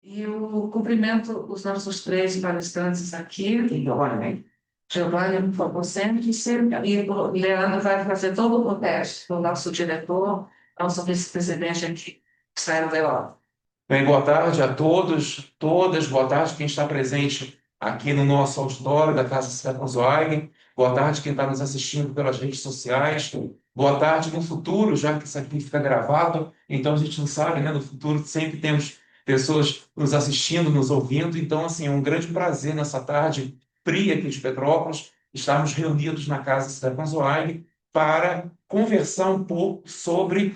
E eu cumprimento os nossos três palestrantes aqui. Giovanni, por favor, sente-se. E o Leandro vai fazer todo o teste, o nosso diretor, nosso vice-presidente aqui, Israel Leó. Bem, boa tarde a todos, todas, boa tarde quem está presente aqui no nosso auditório da Casa Stefan Zweig, boa tarde quem está nos assistindo pelas redes sociais, boa tarde no futuro, já que isso aqui fica gravado, então a gente não sabe, né? No futuro sempre temos pessoas nos assistindo, nos ouvindo, então, assim, é um grande prazer nessa tarde fria aqui de Petrópolis, estarmos reunidos na Casa Stefan Zweig para conversar um pouco sobre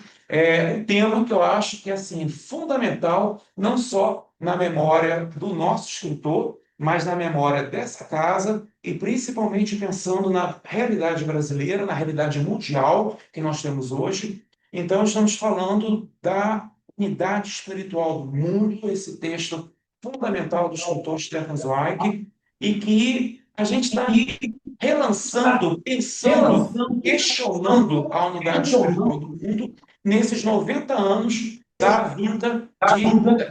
um tema que eu acho que é assim, fundamental, não só na memória do nosso escritor, mas na memória dessa casa e principalmente pensando na realidade brasileira, na realidade mundial que nós temos hoje. Então, estamos falando da unidade espiritual do mundo, esse texto fundamental do escritor Stefan Zweig, e que a gente está aí relançando, pensando, questionando a unidade espiritual do mundo nesses 90 anos da vinda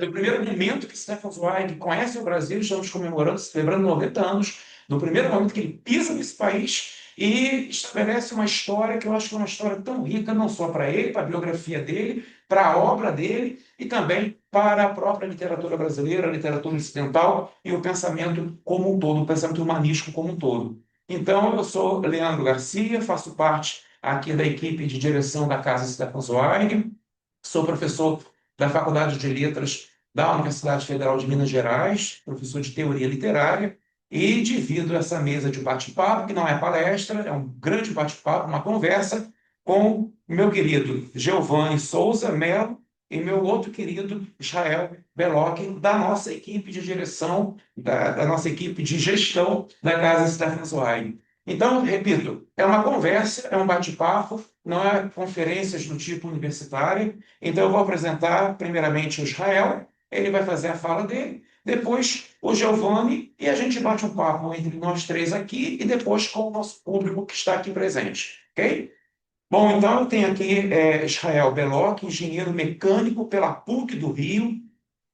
do primeiro momento que Stefan Zweig conhece o Brasil, estamos comemorando, celebrando 90 anos, do primeiro momento que ele pisa nesse país e estabelece uma história que eu acho que é uma história tão rica, não só para ele, para a biografia dele, para a obra dele e também para a própria literatura brasileira, a literatura ocidental e o pensamento como um todo, o pensamento humanístico como um todo. Então, eu sou Leandro Garcia, faço parte aqui da equipe de direção da Casa Stefan Zweig, sou professor da Faculdade de Letras da Universidade Federal de Minas Gerais, professor de teoria literária, e divido essa mesa de bate-papo, que não é palestra, é um grande bate-papo, uma conversa, com meu querido Giovanni Souza Mello e meu outro querido Israel Belloc, da nossa equipe de direção, da nossa equipe de gestão da Casa Stefan Zweig. Então, repito, é uma conversa, é um bate-papo, não é conferências do tipo universitária. Então, eu vou apresentar primeiramente o Israel, ele vai fazer a fala dele, depois o Giovanni, e a gente bate um papo entre nós três aqui e depois com o nosso público que está aqui presente, ok? Bom, então eu tenho aqui Israel Belloc, engenheiro mecânico pela PUC do Rio,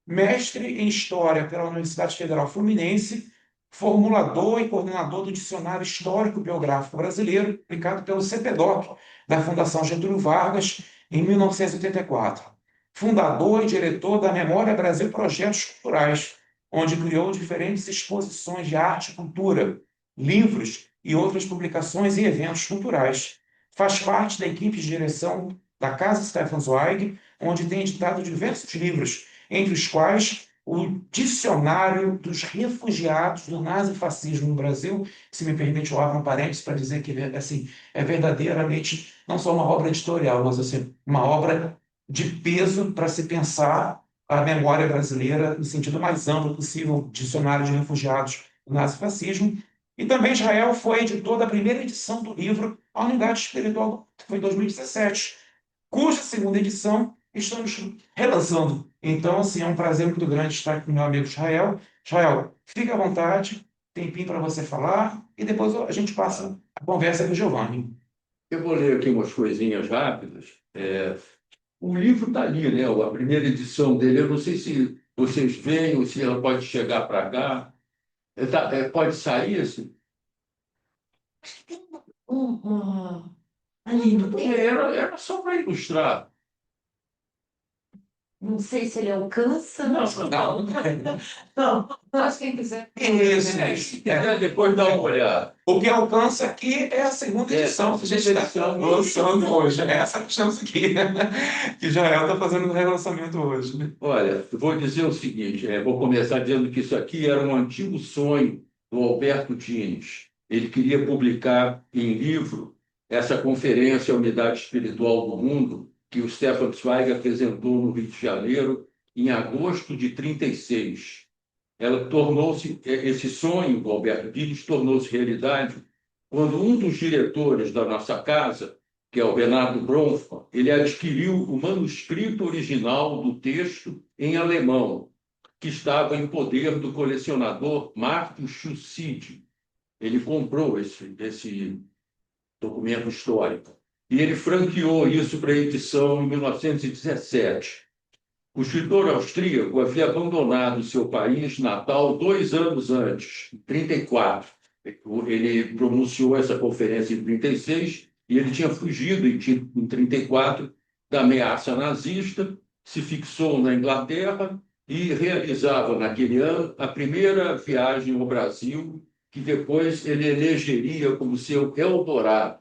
mestre em História pela Universidade Federal Fluminense, formulador e coordenador do Dicionário Histórico-Biográfico Brasileiro, publicado pelo CPDOC, da Fundação Getúlio Vargas, em 1984. Fundador e diretor da Memória Brasil Projetos Culturais, onde criou diferentes exposições de arte e cultura, livros e outras publicações e eventos culturais. Faz parte da equipe de direção da Casa Stefan Zweig, onde tem editado diversos livros, entre os quais o Dicionário dos Refugiados do Nazifascismo no Brasil, se me permite, eu abro um parênteses para dizer que assim, é verdadeiramente não só uma obra editorial, mas assim, uma obra de peso para se pensar a memória brasileira no sentido mais amplo possível, Dicionário de Refugiados do Nazifascismo. E também Israel foi editor da primeira edição do livro A Unidade Espiritual, que foi em 2017, cuja segunda edição estamos relançando. Então, assim, é um prazer muito grande estar aqui com meu amigo Israel. Israel, fique à vontade, tempinho para você falar, e depois a gente passa a conversa com o Giovanni. Eu vou ler aqui umas coisinhas rápidas. O livro está ali, né? A primeira edição dele. Eu não sei se vocês veem ou se ela pode chegar para cá. Pode sair esse? Ali, não tem? Era só para ilustrar. Não sei se ele alcança. Não, Não, mas quem quiser. isso. Depois dá uma olhada. O que alcança aqui é a segunda edição que a gente está lançando hoje. É essa que estamos aqui, que Israel está fazendo o relançamento hoje. Né? Olha, eu vou dizer o seguinte, vou começar dizendo que isso aqui era um antigo sonho do Alberto Tines. Ele queria publicar em livro essa conferência Unidade Espiritual do Mundo, que o Stefan Zweig apresentou no Rio de Janeiro em agosto de 36. Ela tornou-se, esse sonho do Alberto Tines tornou-se realidade quando um dos diretores da nossa casa, que é o Renato Bronfman, ele adquiriu o manuscrito original do texto em alemão, que estava em poder do colecionador Marcus Schusside. Ele comprou esse documento histórico. E ele franqueou isso para a edição em 1917. O escritor austríaco havia abandonado seu país natal 2 anos antes, em 34. Ele pronunciou essa conferência em 36 e ele tinha fugido em 34 da ameaça nazista, se fixou na Inglaterra e realizava naquele ano a primeira viagem ao Brasil, que depois ele elegeria como seu Eldorado.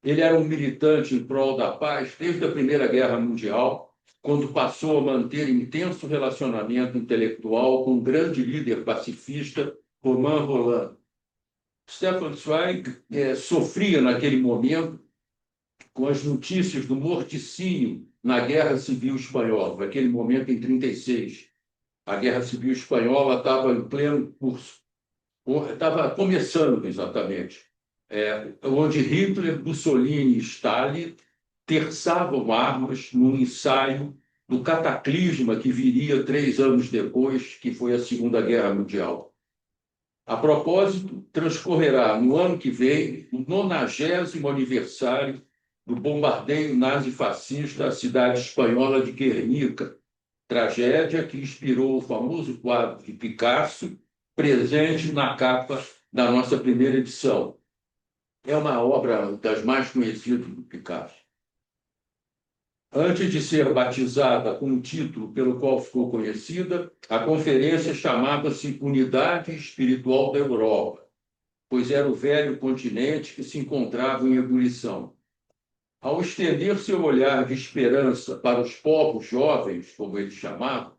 Ele era um militante em prol da paz desde a Primeira Guerra Mundial, quando passou a manter intenso relacionamento intelectual com o grande líder pacifista Romain Rolland. Stefan Zweig sofria naquele momento com as notícias do morticínio na Guerra Civil Espanhola, naquele momento em 36. A Guerra Civil Espanhola estava em pleno curso, estava começando exatamente, onde Hitler, Mussolini e Stalin terçavam armas num ensaio do cataclisma que viria 3 anos depois, que foi a Segunda Guerra Mundial. A propósito, transcorrerá no ano que vem o 90º aniversário do bombardeio nazi-fascista à cidade espanhola de Guernica, tragédia que inspirou o famoso quadro de Picasso, presente na capa da nossa primeira edição. É uma obra das mais conhecidas do Picasso. Antes de ser batizada com o título pelo qual ficou conhecida, a conferência chamava-se Unidade Espiritual da Europa, pois era o velho continente que se encontrava em ebulição. Ao estender seu olhar de esperança para os povos jovens, como ele chamava,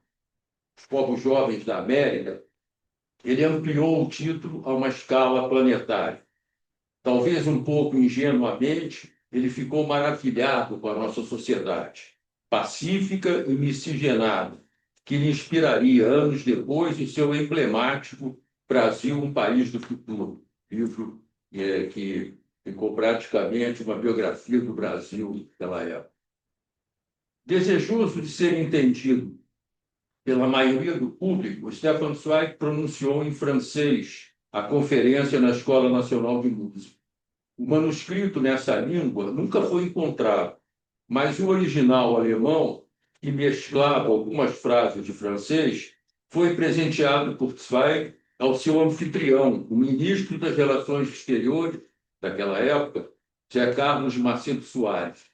os povos jovens da América, ele ampliou o título a uma escala planetária. Talvez um pouco ingenuamente, ele ficou maravilhado com a nossa sociedade, pacífica e miscigenada, que lhe inspiraria anos depois o seu emblemático Brasil, um País do Futuro, livro que ficou praticamente uma biografia do Brasil naquela época. Desejoso de ser entendido pela maioria do público, Stefan Zweig pronunciou em francês a conferência na Escola Nacional de Música. O manuscrito nessa língua nunca foi encontrado, mas o original alemão, que mesclava algumas frases de francês, foi presenteado por Zweig ao seu anfitrião, o ministro das Relações Exteriores daquela época, José Carlos Macedo Soares.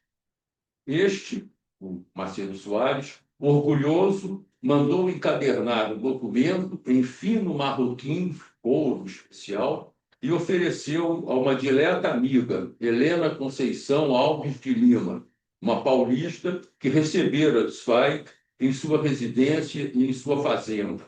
Este, o Macedo Soares, orgulhoso, mandou encadernar o documento em fino marroquim, ouro especial, e ofereceu a uma dileta amiga, Helena Conceição Alves de Lima, uma paulista que recebera Zweig em sua residência e em sua fazenda.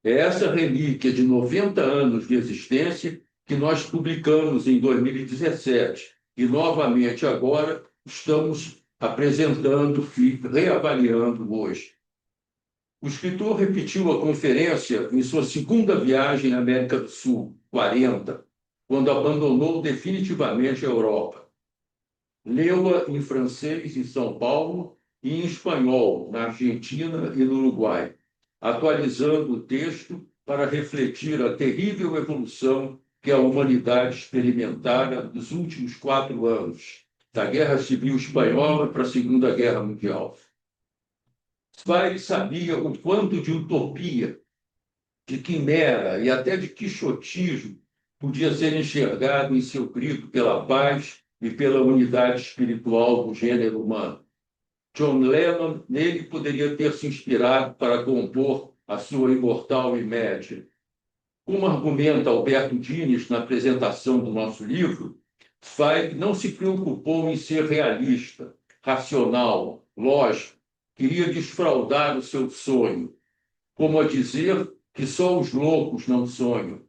É essa relíquia de 90 anos de existência que nós publicamos em 2017 e, novamente, agora estamos apresentando e reavaliando hoje. O escritor repetiu a conferência em sua segunda viagem à América do Sul, 40, quando abandonou definitivamente a Europa. Leu-a em francês em São Paulo e em espanhol na Argentina e no Uruguai, atualizando o texto para refletir a terrível evolução que a humanidade experimentara nos últimos 4 anos, da Guerra Civil Espanhola para a Segunda Guerra Mundial. Zweig sabia o quanto de utopia, de quimera e até de quixotismo podia ser enxergado em seu grito pela paz e pela unidade espiritual do gênero humano. John Lennon nele poderia ter se inspirado para compor a sua imortal Imagine. Como argumenta Alberto Dines na apresentação do nosso livro, Zweig não se preocupou em ser realista, racional, lógico, queria desfraldar o seu sonho, como a dizer que só os loucos não sonham.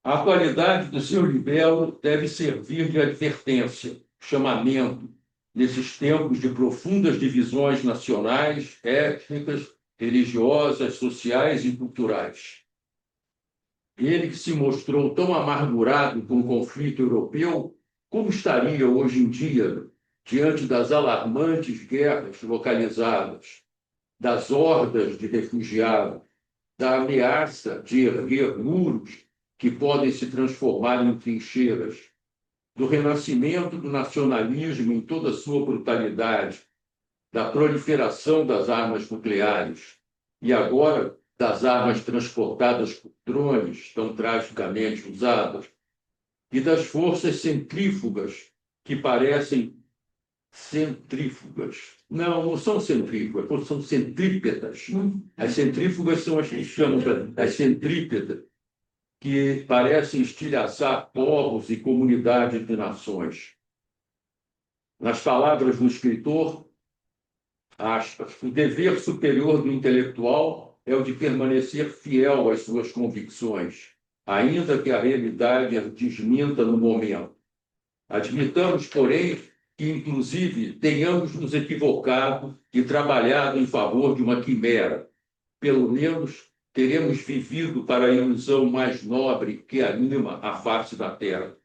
A atualidade do seu libelo deve servir de advertência, chamamento, nesses tempos de profundas divisões nacionais, étnicas, religiosas, sociais e culturais. Ele que se mostrou tão amargurado com o conflito europeu, como estaria hoje em dia diante das alarmantes guerras localizadas, das hordas de refugiados, da ameaça de erguer muros que podem se transformar em trincheiras, do renascimento do nacionalismo em toda a sua brutalidade, da proliferação das armas nucleares e agora das armas transportadas por drones, tão tragicamente usadas, e das forças centrífugas, que parecem centrífugas. Não, não são centrífugas, são centrípetas. As centrífugas são as que chamam as centrípetas, que parecem estilhaçar povos e comunidades de nações. Nas palavras do escritor, aspas, o dever superior do intelectual é o de permanecer fiel às suas convicções, ainda que a realidade as desminta no momento. Admitamos, porém, que, inclusive, tenhamos nos equivocado e trabalhado em favor de uma quimera. Pelo menos, teremos vivido para a ilusão mais nobre que anima a face da terra.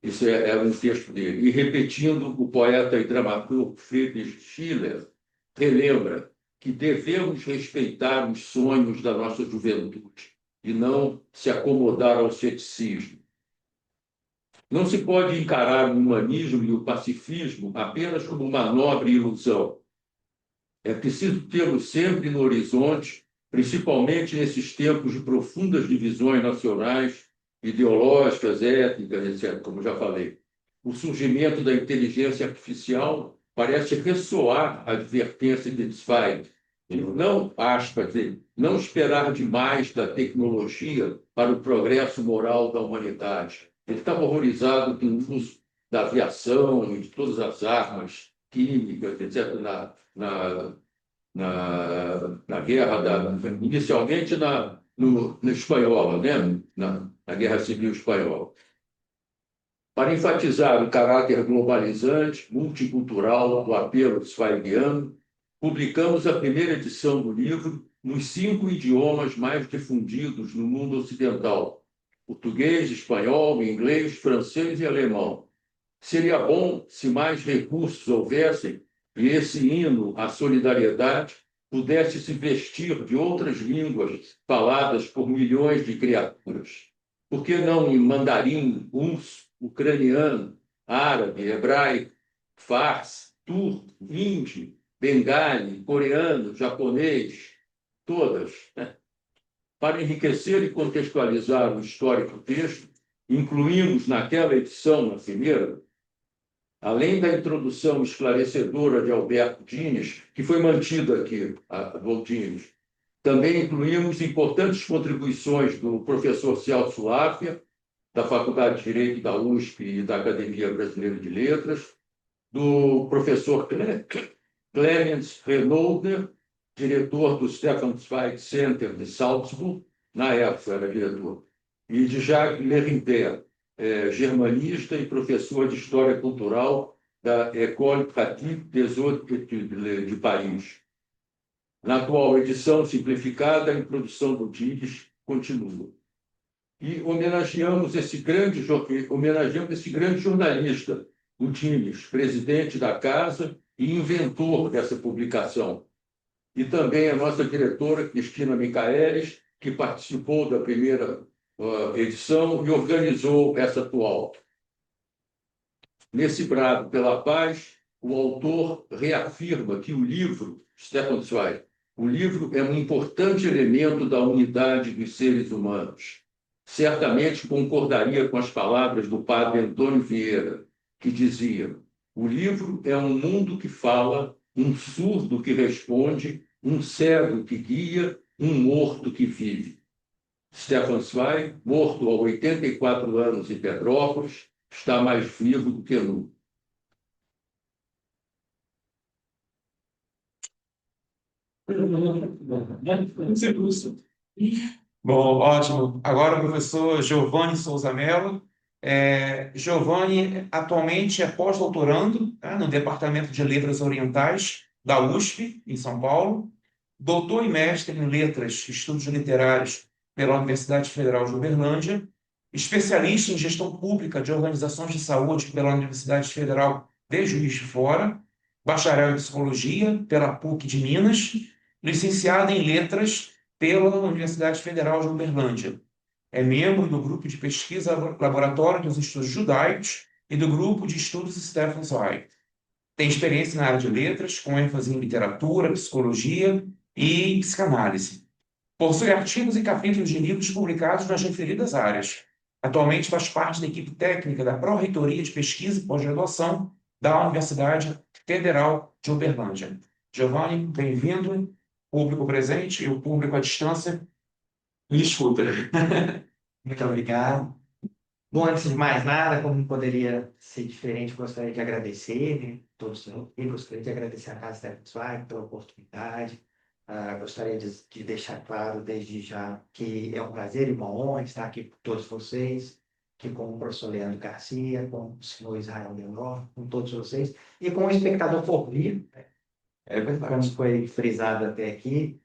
Isso é um texto dele. E, repetindo, o poeta e dramaturgo Friedrich Schiller relembra que devemos respeitar os sonhos da nossa juventude e não se acomodar ao ceticismo. Não se pode encarar o humanismo e o pacifismo apenas como uma nobre ilusão. É preciso tê-los sempre no horizonte, principalmente nesses tempos de profundas divisões nacionais, ideológicas, étnicas, etc., como já falei. O surgimento da inteligência artificial parece ressoar a advertência de Zweig. Não, aspas, não esperar demais da tecnologia para o progresso moral da humanidade. Ele estava horrorizado com o uso da aviação e de todas as armas químicas, etc., na guerra, inicialmente no espanhola, né? na Guerra Civil Espanhola. Para enfatizar o caráter globalizante, multicultural do apelo zweigiano, publicamos a primeira edição do livro nos 5 idiomas mais difundidos no mundo ocidental: português, espanhol, inglês, francês e alemão. Seria bom se mais recursos houvessem e esse hino à solidariedade pudesse se vestir de outras línguas faladas por milhões de criaturas. Por que não em mandarim, russo, ucraniano, árabe, hebraico, farsi, turco, hindi, bengali, coreano, japonês, todas, né? Para enriquecer e contextualizar o histórico texto, incluímos naquela edição, na primeira, além da introdução esclarecedora de Alberto Dines, que foi mantida aqui, do Dines, também incluímos importantes contribuições do professor Celso Láfia, da Faculdade de Direito da USP e da Academia Brasileira de Letras, do professor Clemens Renoldner, diretor do Stefan Zweig Center de Salzburg, na época era diretor, e de Jacques Lerimpère, germanista e professor de História Cultural da École Pratique des Hautes Études de Paris. Na atual edição simplificada, a introdução do Dines continua. E homenageamos esse grande jornalista, o Dines, presidente da casa e inventor dessa publicação. E também a nossa diretora, Cristina Michaelis, que participou da primeira edição e organizou essa atual. Nesse brado pela paz, o autor reafirma que o livro, Stefan Zweig, o livro é um importante elemento da unidade dos seres humanos. Certamente concordaria com as palavras do padre Antônio Vieira, que dizia: o livro é um mundo que fala, um surdo que responde, um cego que guia, um morto que vive. Stefan Zweig, morto aos 84 anos em Petrópolis, está mais vivo do que nunca. Bom, ótimo. Agora o professor Giovanni Souza Mello. Giovanni atualmente é pós-doutorando, né, no Departamento de Letras Orientais da USP, em São Paulo, doutor e mestre em Letras e Estudos Literários pela Universidade Federal de Uberlândia, especialista em Gestão Pública de Organizações de Saúde pela Universidade Federal de Juiz de Fora, bacharel em Psicologia pela PUC de Minas, licenciado em Letras pela Universidade Federal de Uberlândia. É membro do grupo de pesquisa Laboratório dos Estudos Judaicos e do grupo de estudos Stefan Zweig. Tem experiência na área de letras, com ênfase em literatura, psicologia e psicanálise. Possui artigos e capítulos de livros publicados nas referidas áreas. Atualmente faz parte da equipe técnica da Pró-Reitoria de Pesquisa e Pós-Graduação da Universidade Federal de Uberlândia. Giovanni, bem-vindo. Público presente e o público à distância lhe escuta. Muito obrigado. Bom, antes de mais nada, como não poderia ser diferente, gostaria de agradecer, né, todos e gostaria de agradecer à Casa Stefan Zweig pela oportunidade. Gostaria de deixar claro desde já que é um prazer e uma honra estar aqui com todos vocês, aqui com o professor Leandro Garcia, com o senhor Israel Leonor, com todos vocês, e com o espectador por vir, né, É verdade. como foi frisado até aqui.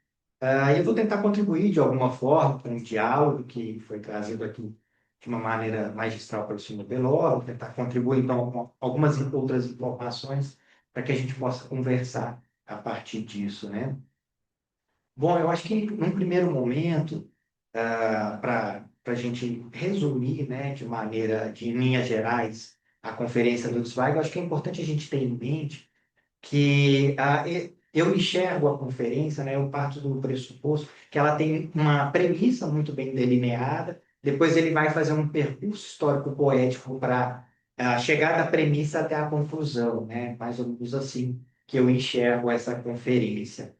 Eu vou tentar contribuir de alguma forma com o diálogo que foi trazido aqui de uma maneira magistral pelo senhor Beló, vou tentar contribuir então com algumas outras informações para que a gente possa conversar a partir disso, né? Bom, eu acho que num primeiro momento, para a gente resumir, né, de linhas gerais, a conferência do Zweig, eu acho que é importante a gente ter em mente que eu enxergo a conferência, né, eu parto do pressuposto que ela tem uma premissa muito bem delineada, depois ele vai fazer um percurso histórico-poético para chegar da premissa até a conclusão, né, mais ou menos assim que eu enxergo essa conferência.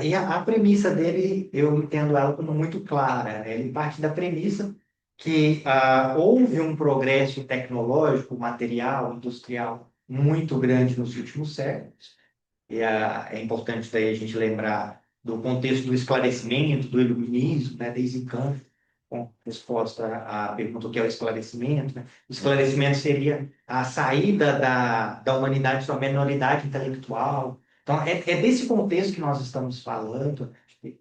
E a premissa dele, eu entendo ela como muito clara, né? Ele parte da premissa que houve um progresso tecnológico, material, industrial muito grande nos últimos séculos. É importante daí a gente lembrar do contexto do esclarecimento, do iluminismo, né, desde Kant, com resposta à pergunta o que é o esclarecimento. Né? O esclarecimento seria a saída da humanidade de sua minoridade intelectual. Então, é desse contexto que nós estamos falando. Acho que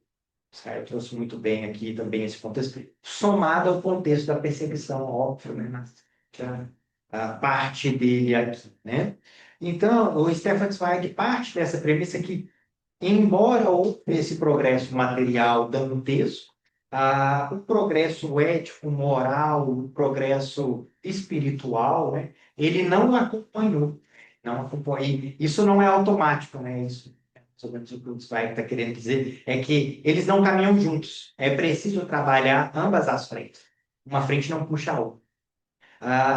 Israel trouxe muito bem aqui também esse contexto, somado ao contexto da perseguição, óbvio, né? A parte dele aqui, né? Então, o Stefan Zweig parte dessa premissa que, embora houve esse progresso material dantesco, o progresso ético, moral, o progresso espiritual, né, ele não acompanhou. Não acompanhou. Isso não é automático, né? Isso, mais ou menos o que o Zweig está querendo dizer, é que eles não caminham juntos. É preciso trabalhar ambas as frentes. Uma frente não puxa a outra.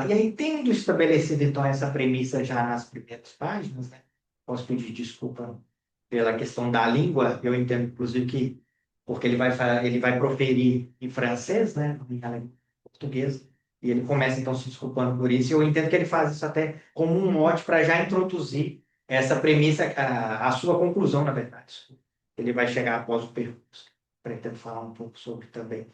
E aí, tendo estabelecido, então, essa premissa já nas primeiras páginas, né? Posso pedir desculpa pela questão da língua, eu entendo, inclusive, que porque ele vai proferir em francês, né? Não em alemão, português, e ele começa, então, se desculpando por isso, e eu entendo que ele faz isso até como um mote para já introduzir essa premissa, a sua conclusão, na verdade. Ele vai chegar após o percurso. Pretendo falar um pouco sobre também.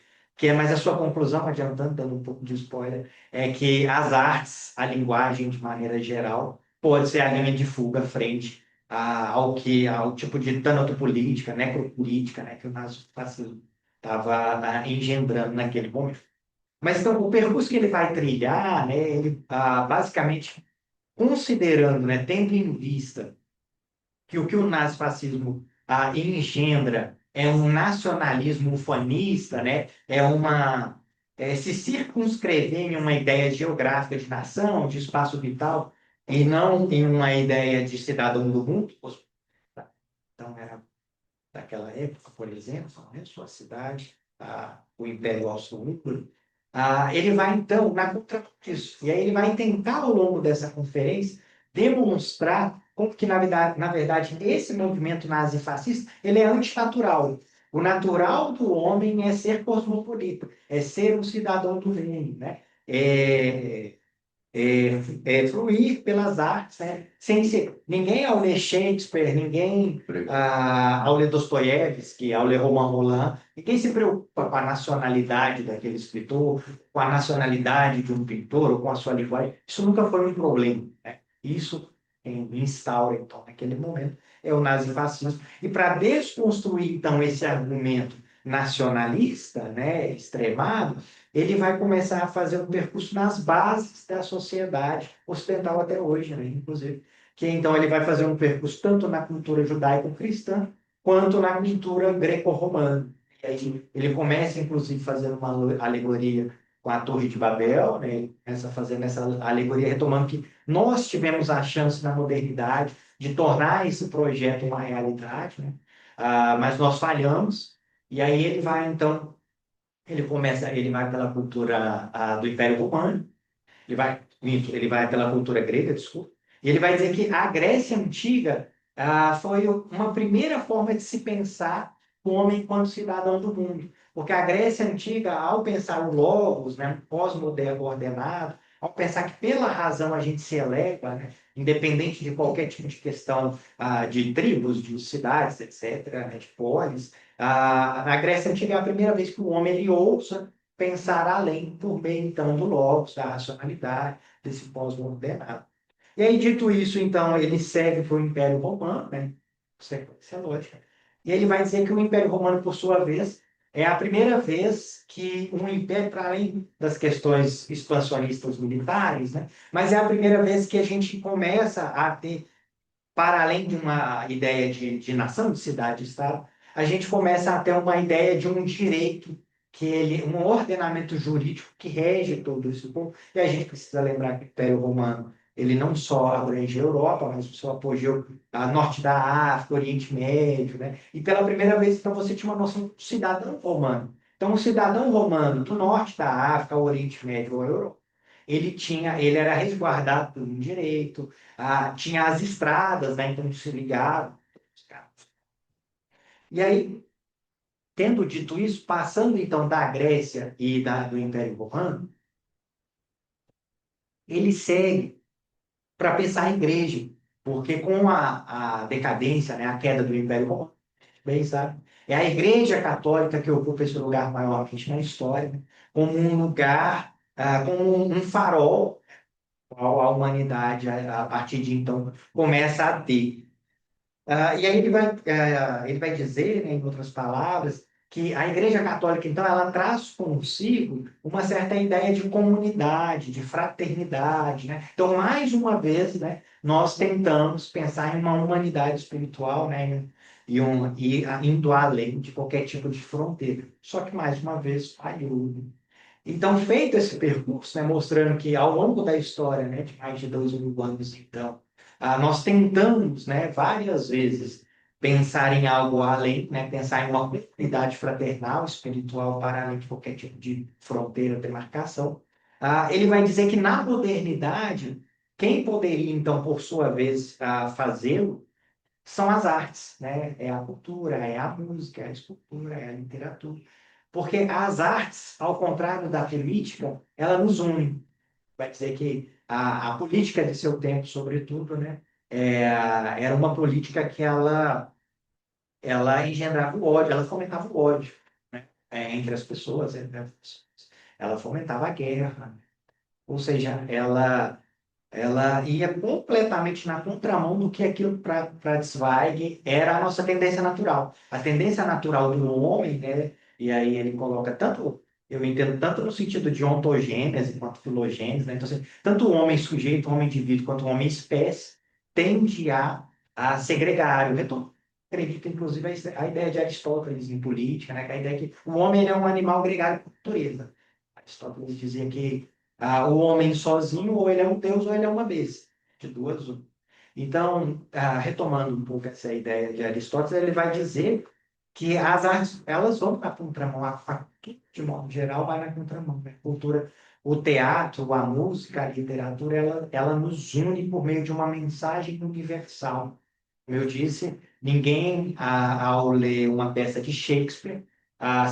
Mas a sua conclusão, adiantando, dando um pouco de spoiler, é que as artes, a linguagem de maneira geral, pode ser a linha de fuga frente ao tipo de tanatopolítica, necropolítica, né, que o nazifascismo estava engendrando naquele momento. Mas então o percurso que ele vai trilhar, né, ele basicamente considerando, né, tendo em vista que o nazifascismo engendra é um nacionalismo ufanista, né? Se circunscrever em uma ideia geográfica de nação, de espaço vital, e não em uma ideia de cidadão do mundo. Então, era daquela época, por exemplo, né? Sua cidade, o Império Austro-Húngaro. Ele vai, então, na contramão disso. E aí ele vai tentar, ao longo dessa conferência, demonstrar como que, na verdade, esse movimento nazifascista ele é antinatural. O natural do homem é ser cosmopolita, é ser um cidadão do reino, né? Fluir pelas artes, né? Sem ser, ninguém ao ler Shakespeare, ninguém ao ler Dostoiévski, ao ler Roman Roland, ninguém se preocupa com a nacionalidade daquele escritor, com a nacionalidade de um pintor ou com a sua linguagem. Isso nunca foi um problema, né? Isso instaura, então, naquele momento, é o nazifascismo. E para desconstruir, então, esse argumento nacionalista, né, extremado, ele vai começar a fazer um percurso nas bases da sociedade ocidental até hoje, né, inclusive. Que então ele vai fazer um percurso tanto na cultura judaico-cristã quanto na cultura greco-romana. E aí ele começa, inclusive, fazendo uma alegoria com a Torre de Babel, né? Fazendo essa alegoria, retomando que nós tivemos a chance na modernidade de tornar esse projeto uma realidade, né? Mas nós falhamos, e aí ele vai, então, ele vai pela cultura do Império Romano, ele vai pela cultura grega, desculpa, e ele vai dizer que a Grécia Antiga foi uma primeira forma de se pensar o homem enquanto cidadão do mundo. Porque a Grécia Antiga, ao pensar o logos, né, um pós-moderno ordenado, ao pensar que pela razão a gente se eleva, né, independente de qualquer tipo de questão de tribos, de cidades, etc., né, de polis, na Grécia Antiga é a primeira vez que o homem ele ousa pensar além, por meio, então, do logos, da racionalidade, desse pós-moderno. E aí, dito isso, então, ele segue para o Império Romano, né? Sequência lógica. E ele vai dizer que o Império Romano, por sua vez, é a primeira vez que um império, para além das questões expansionistas militares, né? Mas é a primeira vez que a gente começa a ter, para além de uma ideia de nação, de cidade-estado, a gente começa a ter uma ideia de um direito um ordenamento jurídico que rege todo esse povo. E a gente precisa lembrar que o Império Romano, ele não só abrange a Europa, mas o seu apogeu a norte da África, Oriente Médio, né? E pela primeira vez, então, você tinha uma noção de cidadão romano. Então, o cidadão romano do norte da África, ao Oriente Médio, à Europa, ele era resguardado por um direito, tinha as estradas, né? Então se ligava. E aí, tendo dito isso, passando então da Grécia e do Império Romano, ele segue para pensar em igreja, porque com a decadência, né, a queda do Império Romano, bem sabe, é a Igreja Católica que ocupa esse lugar maiormente na história, né, como um lugar, como um farol qual a humanidade, a partir de então, começa a ter. E aí ele vai dizer, né, em outras palavras, que a Igreja Católica, então, ela traz consigo uma certa ideia de comunidade, de fraternidade, né? Então, mais uma vez, né, nós tentamos pensar em uma humanidade espiritual, né, indo além de qualquer tipo de fronteira. Só que, mais uma vez, falhou, né? Então, feito esse percurso, né, mostrando que ao longo da história, né, de mais de 2.000 anos, então, nós tentamos, né, várias vezes pensar em algo além, né, pensar em uma comunidade fraternal, espiritual, para além de qualquer tipo de fronteira, demarcação. Ele vai dizer que na modernidade, quem poderia, então, por sua vez, fazê-lo, são as artes, né? É a cultura, é a música, é a escultura, é a literatura. Porque as artes, ao contrário da política, ela nos une. Vai dizer que a política de seu tempo, sobretudo, né? Era uma política que ela engendrava o ódio, ela fomentava o ódio, né? Entre as pessoas, entre as pessoas. Ela fomentava a guerra, ou seja, ela ia completamente na contramão do que aquilo para Zweig era a nossa tendência natural. A tendência natural do homem, né? E aí ele coloca tanto, eu entendo tanto no sentido de ontogênese quanto filogênese, né? Então, assim, tanto o homem sujeito, o homem indivíduo, quanto o homem espécie, tende a segregar. Eu acredito, inclusive, a ideia de Aristóteles em política, né? Que a ideia que o homem ele é um animal gregário por natureza. Aristóteles dizia que o homem sozinho, ou ele é um deus, ou ele é uma besta. De duas, uma. Então, retomando um pouco essa ideia de Aristóteles, ele vai dizer que as artes, elas vão na contramão, de modo geral, vai na contramão. Né? A cultura, o teatro, a música, a literatura, ela nos une por meio de uma mensagem universal. Como eu disse, ninguém, ao ler uma peça de Shakespeare,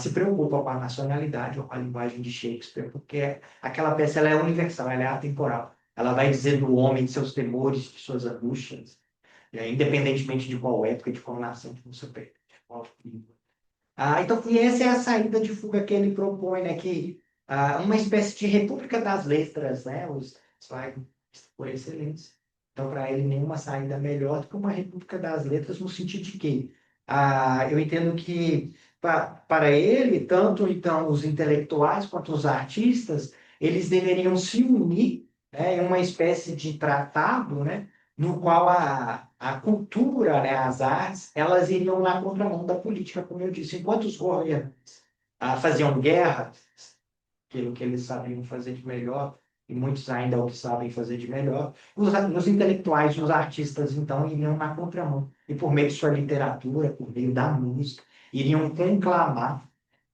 se preocupa com a nacionalidade ou com a linguagem de Shakespeare, porque aquela peça ela é universal, ela é atemporal. Ela vai dizer do homem, de seus temores, de suas angústias, independentemente de qual época, de qual nação que você pega, de qual língua. Então, e essa é a saída de fuga que ele propõe, né? Que uma espécie de república das letras, né? Os Zweig, por excelência. Então, para ele, nenhuma saída melhor do que uma república das letras, no sentido de que eu entendo que, para ele, tanto então os intelectuais quanto os artistas, eles deveriam se unir, né, em uma espécie de tratado, né? No qual a cultura, né, as artes, elas iriam na contramão da política, como eu disse. Enquanto os governantes faziam guerra, aquilo que eles sabiam fazer de melhor, e muitos ainda é o que sabem fazer de melhor. Os intelectuais, os artistas, então, iriam na contramão. E por meio de sua literatura, por meio da música, iriam conclamar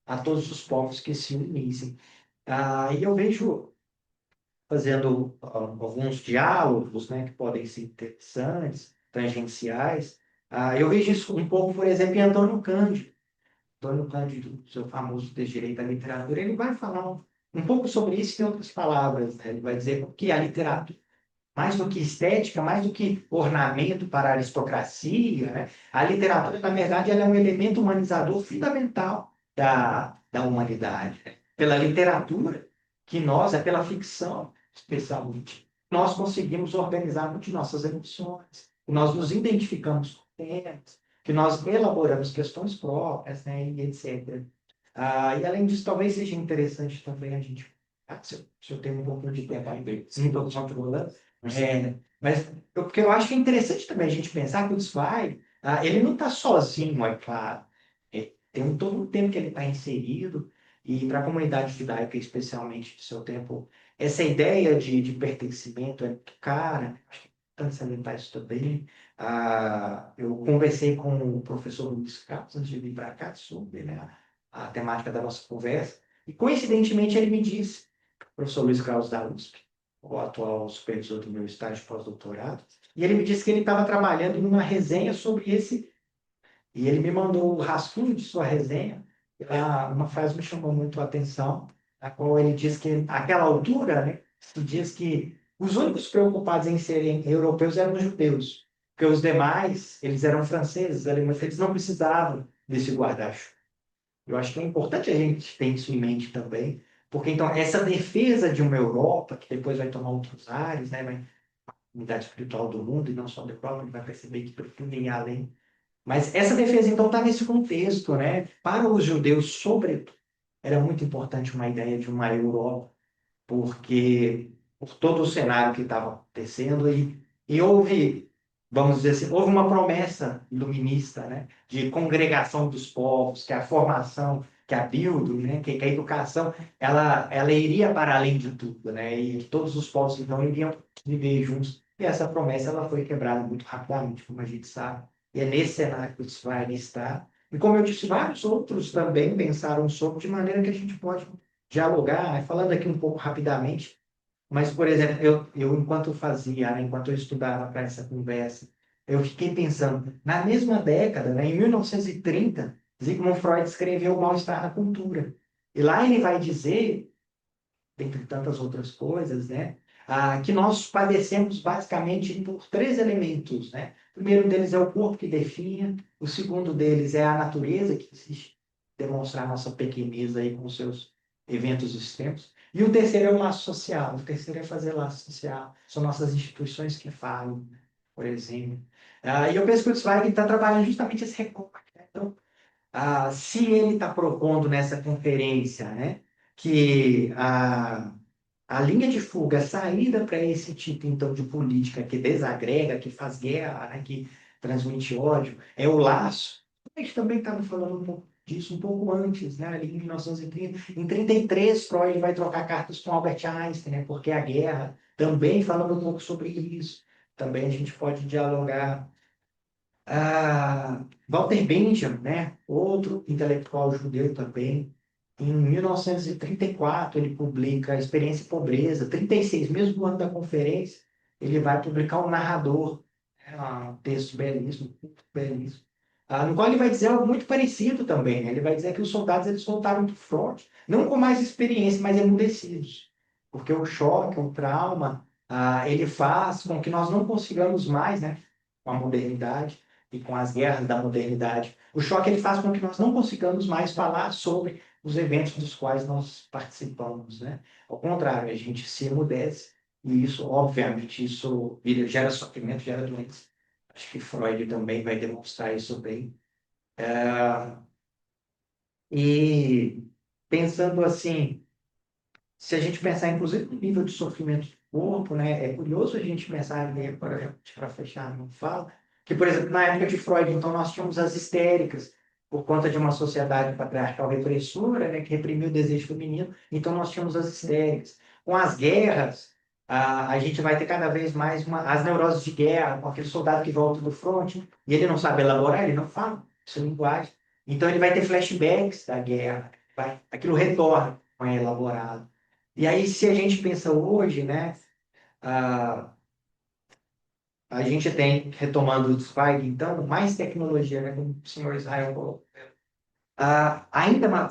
a todos os povos que se unissem. E eu vejo fazendo alguns diálogos, né, que podem ser interessantes, tangenciais. Eu vejo isso um pouco, por exemplo, em Antônio Cândido. Antônio Cândido, seu famoso texto de Direito à Literatura, ele vai falar um pouco sobre isso em outras palavras, né? Ele vai dizer que a literatura, mais do que estética, mais do que ornamento para a aristocracia, né? A literatura, na verdade, ela é um elemento humanizador fundamental da humanidade, né? Pela literatura, que nós, é pela ficção, especialmente, nós conseguimos organizar muito nossas emoções, nós nos identificamos com temas, que nós elaboramos questões próprias, né, e etc. E além disso, talvez seja interessante também a gente, se eu tenho um pouco de tempo ainda, sim, estou controlando, porque eu acho que é interessante também a gente pensar que o Zweig, ele não está sozinho, é claro. Tem todo um tempo que ele está inserido, e para a comunidade judaica, especialmente do seu tempo, essa ideia de pertencimento é muito cara, acho que é importante salientar isso também. Eu conversei com o professor Luiz Carlos antes de vir para cá sobre, né, a temática da nossa conversa, e coincidentemente ele me disse, o professor Luiz Carlos da USP, o atual supervisor do meu estágio pós-doutorado, e ele me disse que ele estava trabalhando numa resenha sobre esse, e ele me mandou o rascunho de sua resenha. Uma frase me chamou muito a atenção, a qual ele diz que, àquela altura, né, se diz que os únicos preocupados em serem europeus eram os judeus, porque os demais, eles eram franceses, alemães, eles não precisavam desse guarda-chuva. Eu acho que é importante a gente ter isso em mente também, porque então essa defesa de uma Europa, que depois vai tomar outros ares, né, vai unidade espiritual do mundo e não só da Europa, ele vai perceber que tudo ir além. Mas essa defesa então está nesse contexto, né? Para os judeus, sobretudo, era muito importante uma ideia de uma Europa, porque por todo o cenário que estava acontecendo e houve, vamos dizer assim, houve uma promessa iluminista, né, de congregação dos povos, que a formação, que a Bildung, né, que a educação, ela iria para além de tudo, né, e que todos os povos então iriam viver juntos. E essa promessa ela foi quebrada muito rapidamente, como a gente sabe. E é nesse cenário que o Zweig está. E como eu disse, vários outros também pensaram sobre, de maneira que a gente pode dialogar, né? Falando aqui um pouco rapidamente, mas, por exemplo, eu enquanto fazia, né, enquanto eu estudava para essa conversa, eu fiquei pensando, na mesma década, né, em 1930, Sigmund Freud escreveu O Mal-Estar na Cultura. E lá ele vai dizer, dentre tantas outras coisas, né, que nós padecemos basicamente por três elementos, né? O primeiro deles é o corpo que definha, o segundo deles é a natureza, que existe, demonstrar nossa pequenez aí com seus eventos extremos, e o terceiro é o laço social, o terceiro é fazer laço social, são nossas instituições que falam, por exemplo. E eu penso que o Zweig está trabalhando justamente esse recorte, né? Então, se ele está propondo nessa conferência, né, que a linha de fuga, a saída para esse tipo então de política que desagrega, que faz guerra, né, que transmite ódio, é o laço. A gente também estava falando um pouco disso um pouco antes, né, ali em 1930. Em 33, Freud vai trocar cartas com Albert Einstein, né, porque a guerra, também falando um pouco sobre isso. Também a gente pode dialogar. Walter Benjamin, né? Outro intelectual judeu também, em 1934 ele publica Experiência e Pobreza, 36, mesmo ano da conferência, ele vai publicar um narrador, um texto belíssimo, muito belíssimo, no qual ele vai dizer algo muito parecido também, né? Ele vai dizer que os soldados eles voltaram do fronte, não com mais experiência, mas emudecidos, porque o choque, o trauma, ele faz com que nós não consigamos mais, né, com a modernidade, e com as guerras da modernidade. O choque ele faz com que nós não consigamos mais falar sobre os eventos dos quais nós participamos, né? Ao contrário, a gente se emudece e isso, obviamente, isso gera sofrimento, gera doença. Acho que Freud também vai demonstrar isso bem. E pensando assim, se a gente pensar, inclusive, no nível de sofrimento do corpo, né, é curioso a gente pensar, para fechar, não fala, que, por exemplo, na época de Freud, então, nós tínhamos as histéricas, por conta de uma sociedade patriarcal repressora, né, que reprimiu o desejo feminino. Então, nós tínhamos as histéricas. Com as guerras, a gente vai ter cada vez mais as neuroses de guerra, com aquele soldado que volta do fronte, e ele não sabe elaborar, ele não fala sua linguagem. Então, ele vai ter flashbacks da guerra, aquilo retorna, não é elaborado. E aí, se a gente pensa hoje, né, ah, a gente tem, retomando o Zweig, então, mais tecnologia, né, como o senhor Israel colocou.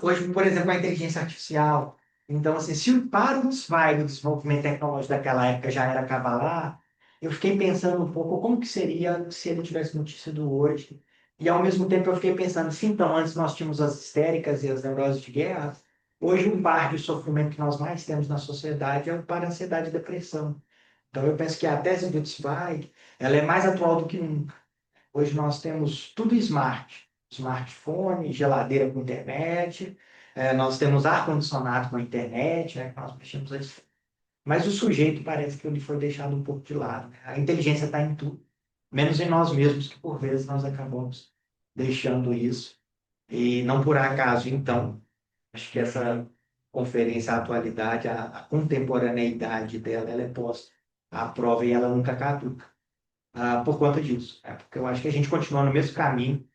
Hoje, por exemplo, a inteligência artificial. Então, assim, se para o Zweig, o desenvolvimento tecnológico daquela época já era cavalar, eu fiquei pensando um pouco como que seria se ele tivesse notícia do hoje. E, ao mesmo tempo, eu fiquei pensando, se então antes nós tínhamos as histéricas e as neuroses de guerra, hoje o par de sofrimento que nós mais temos na sociedade é o par de ansiedade e depressão. Então, eu penso que a tese do Zweig, ela é mais atual do que nunca. Hoje nós temos tudo smart, smartphone, geladeira com internet, nós temos ar-condicionado com internet, né, que nós mexemos a distância. Mas o sujeito parece que ele foi deixado um pouco de lado, né? A inteligência está em tudo, menos em nós mesmos, que por vezes nós acabamos deixando isso. E não por acaso, então, acho que essa conferência, a atualidade, a contemporaneidade dela, ela é posta à prova e ela nunca caduca. Por conta disso. Porque eu acho que a gente continua no mesmo caminho,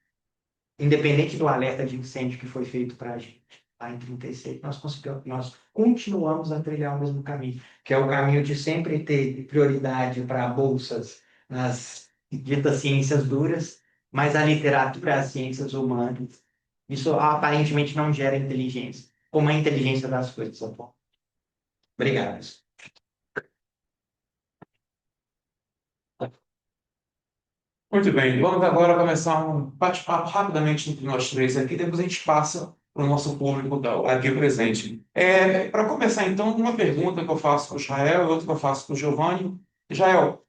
independente do alerta de incêndio que foi feito para a gente lá em 36, nós continuamos a trilhar o mesmo caminho, que é o caminho de sempre ter prioridade para bolsas nas ditas ciências duras, mas a literatura, as ciências humanas, isso aparentemente não gera inteligência, como a inteligência das coisas. Obrigado. Muito bem, vamos agora começar um bate-papo rapidamente entre nós três aqui, depois a gente passa para o nosso público aqui presente. Para começar, então, uma pergunta que eu faço para o Israel e outra que eu faço para o Giovanni. Israel,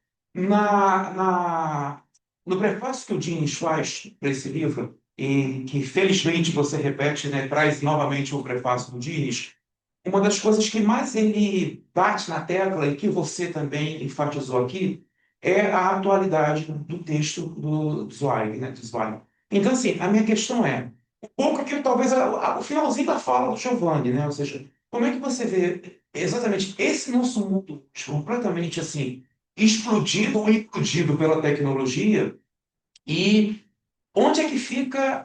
no prefácio que o Diniz faz para esse livro, e que felizmente você repete, né, traz novamente o prefácio do Diniz, uma das coisas que mais ele bate na tecla e que você também enfatizou aqui é a atualidade do texto do Zweig, né, do Zweig. Então, assim, a minha questão é, um pouco aquilo, talvez, o finalzinho da fala do Giovanni, né? Ou seja, como é que você vê exatamente esse nosso mundo completamente, assim, explodido ou implodido pela tecnologia e onde é que fica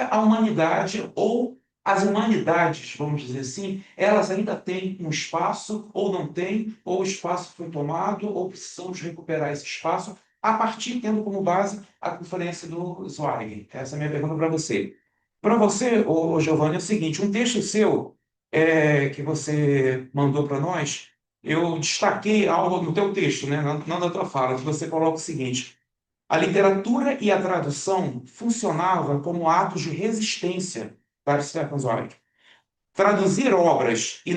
a humanidade ou as humanidades, vamos dizer assim, elas ainda têm um espaço ou não têm, ou o espaço foi tomado, ou precisamos recuperar esse espaço, a partir, tendo como base a conferência do Zweig. Essa é a minha pergunta para você. Para você, Giovanni, é o seguinte, um texto seu que você mandou para nós, eu destaquei algo no teu texto, né, não na tua fala, que você coloca o seguinte: a literatura e a tradução funcionavam como atos de resistência para Stefan Zweig. Traduzir obras de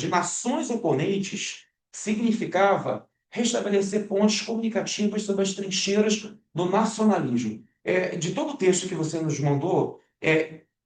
nações oponentes significava restabelecer pontes comunicativas sobre as trincheiras do nacionalismo. De todo o texto que você nos mandou,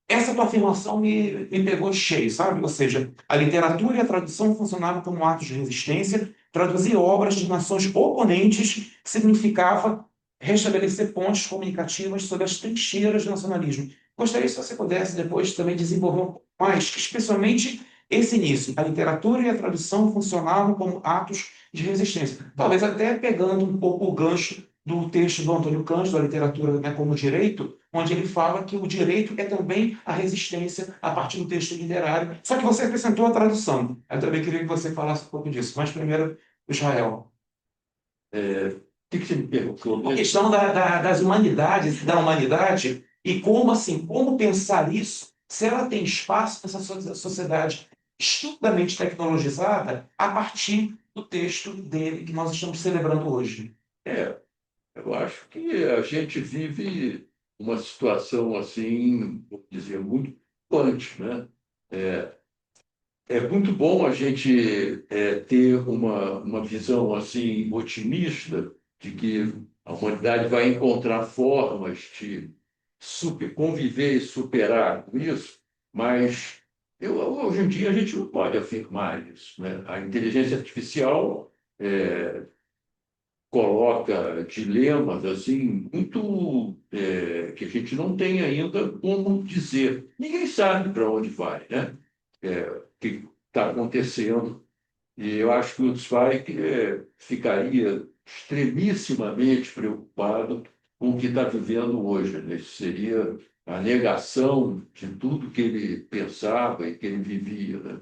essa tua afirmação me pegou cheio, sabe? Ou seja, a literatura e a tradução funcionavam como atos de resistência, traduzir obras de nações oponentes significava restabelecer pontes comunicativas sobre as trincheiras do nacionalismo. Gostaria se você pudesse depois também desenvolver um pouco mais, especialmente esse início. A literatura e a tradução funcionavam como atos de resistência. Talvez até pegando um pouco o gancho do texto do Antônio Cândido, da literatura, né, como direito, onde ele fala que o direito é também a resistência a partir do texto literário. Só que você acrescentou a tradução. Eu também queria que você falasse um pouco disso. Mas primeiro, Israel. O que você me perguntou? A questão das humanidades, da humanidade, e como assim, como pensar isso, se ela tem espaço nessa sociedade estupidamente tecnologizada a partir do texto dele que nós estamos celebrando hoje. É, eu acho que a gente vive uma situação assim, vou dizer, muito preocupante, né? É muito bom a gente ter uma visão assim otimista de que a humanidade vai encontrar formas de conviver e superar com isso, mas hoje em dia a gente não pode afirmar isso, né? A inteligência artificial coloca dilemas assim muito que a gente não tem ainda como dizer. Ninguém sabe para onde vai, né? O que está acontecendo. E eu acho que o Zweig ficaria extremissimamente preocupado com o que está vivendo hoje, né? Isso seria a negação de tudo que ele pensava e que ele vivia, né?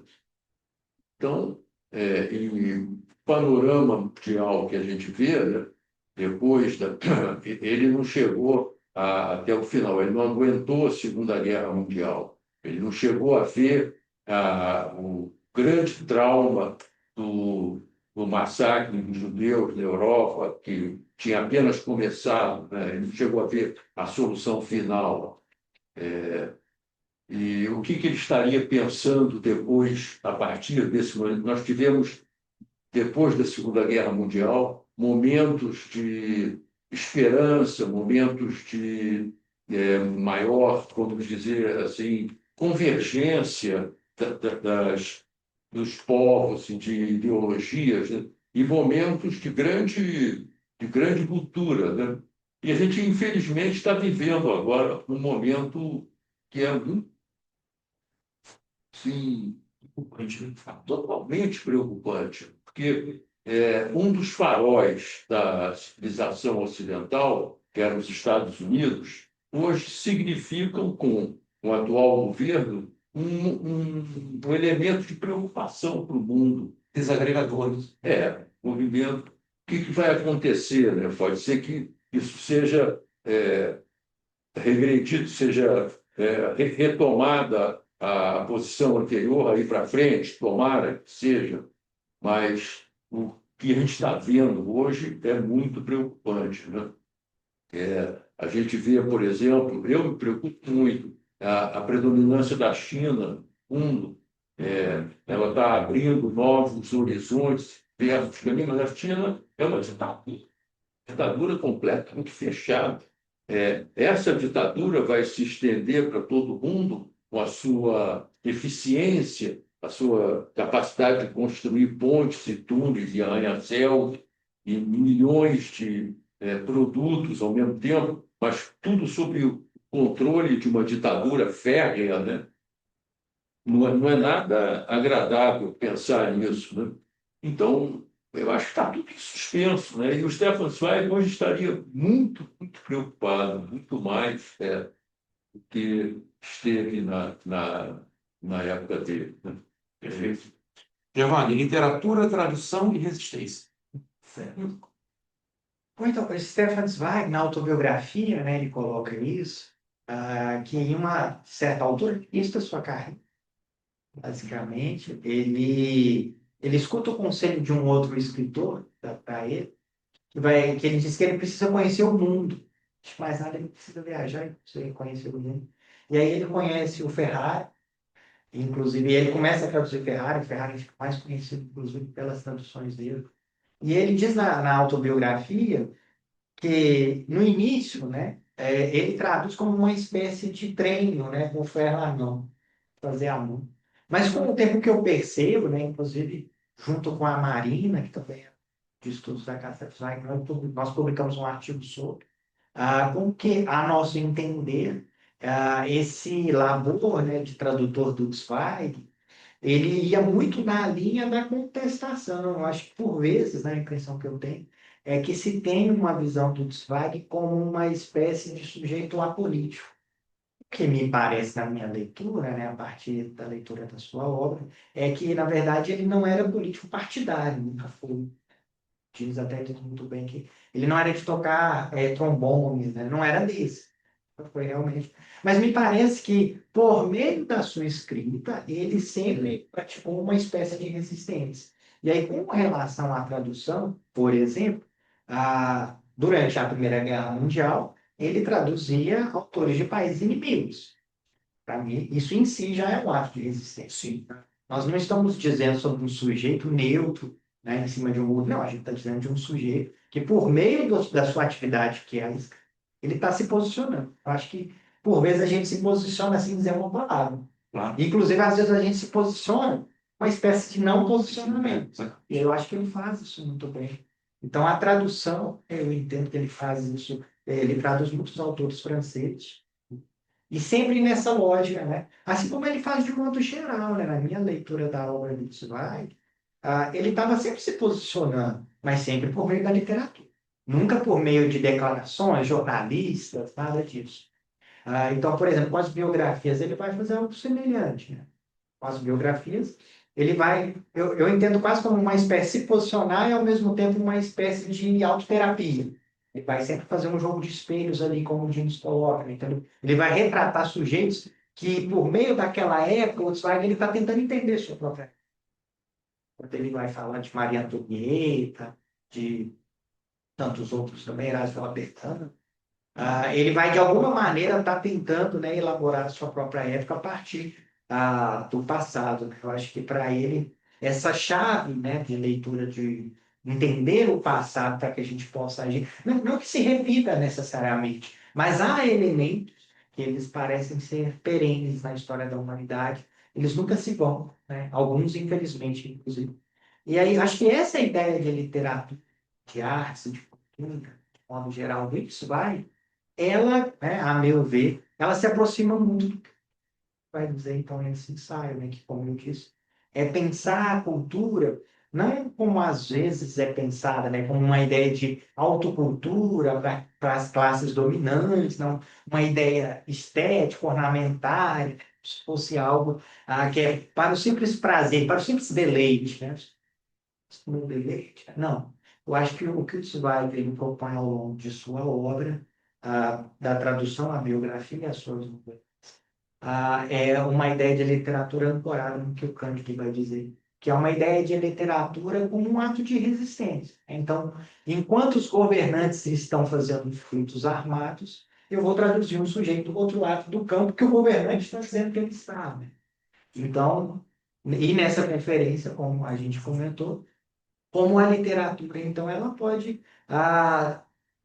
Então, em panorama mundial que a gente vê, né, depois ele não chegou até o final, ele não aguentou a Segunda Guerra Mundial, ele não chegou a ver o grande trauma do massacre dos judeus na Europa, que tinha apenas começado, né? Ele não chegou a ver a solução final. E o que ele estaria pensando depois, a partir desse momento? Nós tivemos, depois da Segunda Guerra Mundial, momentos de esperança, momentos de maior, como dizer assim, convergência dos povos e de ideologias, né? E momentos de grande ruptura, né? E a gente, infelizmente, está vivendo agora um momento que é muito, sim, preocupante, totalmente preocupante, porque um dos faróis da civilização ocidental, que eram os Estados Unidos, hoje significam, com o atual governo, um elemento de preocupação para o mundo. Desagregadores. Movimento. O que vai acontecer, né? Pode ser que isso seja regredido, seja retomada a posição anterior aí para frente, tomara que seja, mas o que a gente está vendo hoje é muito preocupante, né? A gente vê, por exemplo, eu me preocupo muito, a predominância da China no mundo. Ela está abrindo novos horizontes versus caminhos, mas a China é uma ditadura completamente fechada. Essa ditadura vai se estender para todo mundo com a sua eficiência, a sua capacidade de construir pontes e túneis e arranha-céus e milhões de produtos ao mesmo tempo, mas tudo sob o controle de uma ditadura férrea, né? Não é nada agradável pensar nisso, né? Então, eu acho que está tudo em suspenso, né? E o Stefan Zweig hoje estaria muito, muito preocupado, muito mais do que esteve na época dele, né? Perfeito. Giovanni, literatura, tradução e resistência. Certo. Bom, então, o Stefan Zweig, na autobiografia, né, ele coloca isso, que em uma certa altura, isso da sua carreira, basicamente, ele escuta o conselho de um outro escritor para ele, que ele diz que ele precisa conhecer o mundo. Antes de mais nada, ele precisa viajar e precisa conhecer o mundo. E aí ele conhece o Ferrari, inclusive ele começa a traduzir Ferrari, o Ferrari fica mais conhecido, inclusive, pelas traduções dele. E ele diz na autobiografia que, no início, né, ele traduz como uma espécie de treino, né, com ferro à mão, fazer a mão. Mas com o tempo que eu percebo, né, inclusive junto com a Marina, que também é de estudos da Casa Zweig, nós publicamos um artigo sobre, com que, a nosso entender, esse labor, né, de tradutor do Zweig, ele ia muito na linha da contestação. Eu acho que, por vezes, né, a impressão que eu tenho, é que se tem uma visão do Zweig como uma espécie de sujeito apolítico. O que me parece, na minha leitura, né, a partir da leitura da sua obra, é que, na verdade, ele não era político partidário, nunca foi. Diz muito bem que ele não era de tocar trombones, né? Não era desse. Foi realmente. Mas me parece que, por meio da sua escrita, ele sempre praticou uma espécie de resistência. E aí, com relação à tradução, por exemplo, durante a Primeira Guerra Mundial, ele traduzia autores de países inimigos. Para mim, isso em si já é um ato de resistência. Sim. Nós não estamos dizendo sobre um sujeito neutro, né, em cima de um outro. Não, a gente está dizendo de um sujeito que, por meio da sua atividade, que é a escrita, ele está se posicionando. Eu acho que, por vezes, a gente se posiciona assim, dizer uma palavra. Claro. Inclusive, às vezes, a gente se posiciona uma espécie de não posicionamento. E eu acho que ele faz isso muito bem. Então, a tradução, eu entendo que ele faz isso, ele traduz muitos autores franceses, e sempre nessa lógica, né? Assim como ele faz de modo geral, né? Na minha leitura da obra de Zweig, ele estava sempre se posicionando, mas sempre por meio da literatura. Nunca por meio de declarações, jornalistas, nada disso. Então, por exemplo, com as biografias, ele vai fazer algo semelhante, né? Com as biografias, ele vai, eu entendo quase como uma espécie de se posicionar e, ao mesmo tempo, uma espécie de autoterapia. Ele vai sempre fazer um jogo de espelhos ali, como o James coloca, né? Então, ele vai retratar sujeitos que, por meio daquela época, o Zweig ele está tentando entender sua própria época. Quando ele vai falar de Maria Antonieta, de tantos outros também, Erasmo Labertano, ele vai, de alguma maneira, estar tentando, né, elaborar a sua própria época a partir do passado, né? Eu acho que, para ele, essa chave, né, de leitura, de entender o passado para que a gente possa agir, não que se repita necessariamente, mas há elementos que eles parecem ser perenes na história da humanidade, eles nunca se vão, né? Alguns, infelizmente, inclusive. E aí, acho que essa ideia de literatura, de artes, de cultura, de modo geral, isso vai, ela, né, a meu ver, ela se aproxima muito do que vai dizer, então, nesse ensaio, né, que, como eu disse, é pensar a cultura não como às vezes é pensada, né, como uma ideia de autocultura para as classes dominantes, não uma ideia estética, ornamentária, se fosse algo que é para o simples prazer, para o simples deleite, né? No deleite. Não. Eu acho que o que o Zweig ele propõe ao longo de sua obra, da tradução à biografia e às suas novelas, é uma ideia de literatura ancorada no que o Kant vai dizer, que é uma ideia de literatura como um ato de resistência. Então, enquanto os governantes estão fazendo frutos armados, eu vou traduzir um sujeito do outro lado do campo que o governante está dizendo que ele está, né? Então, e nessa conferência, como a gente comentou, como a literatura, então, ela pode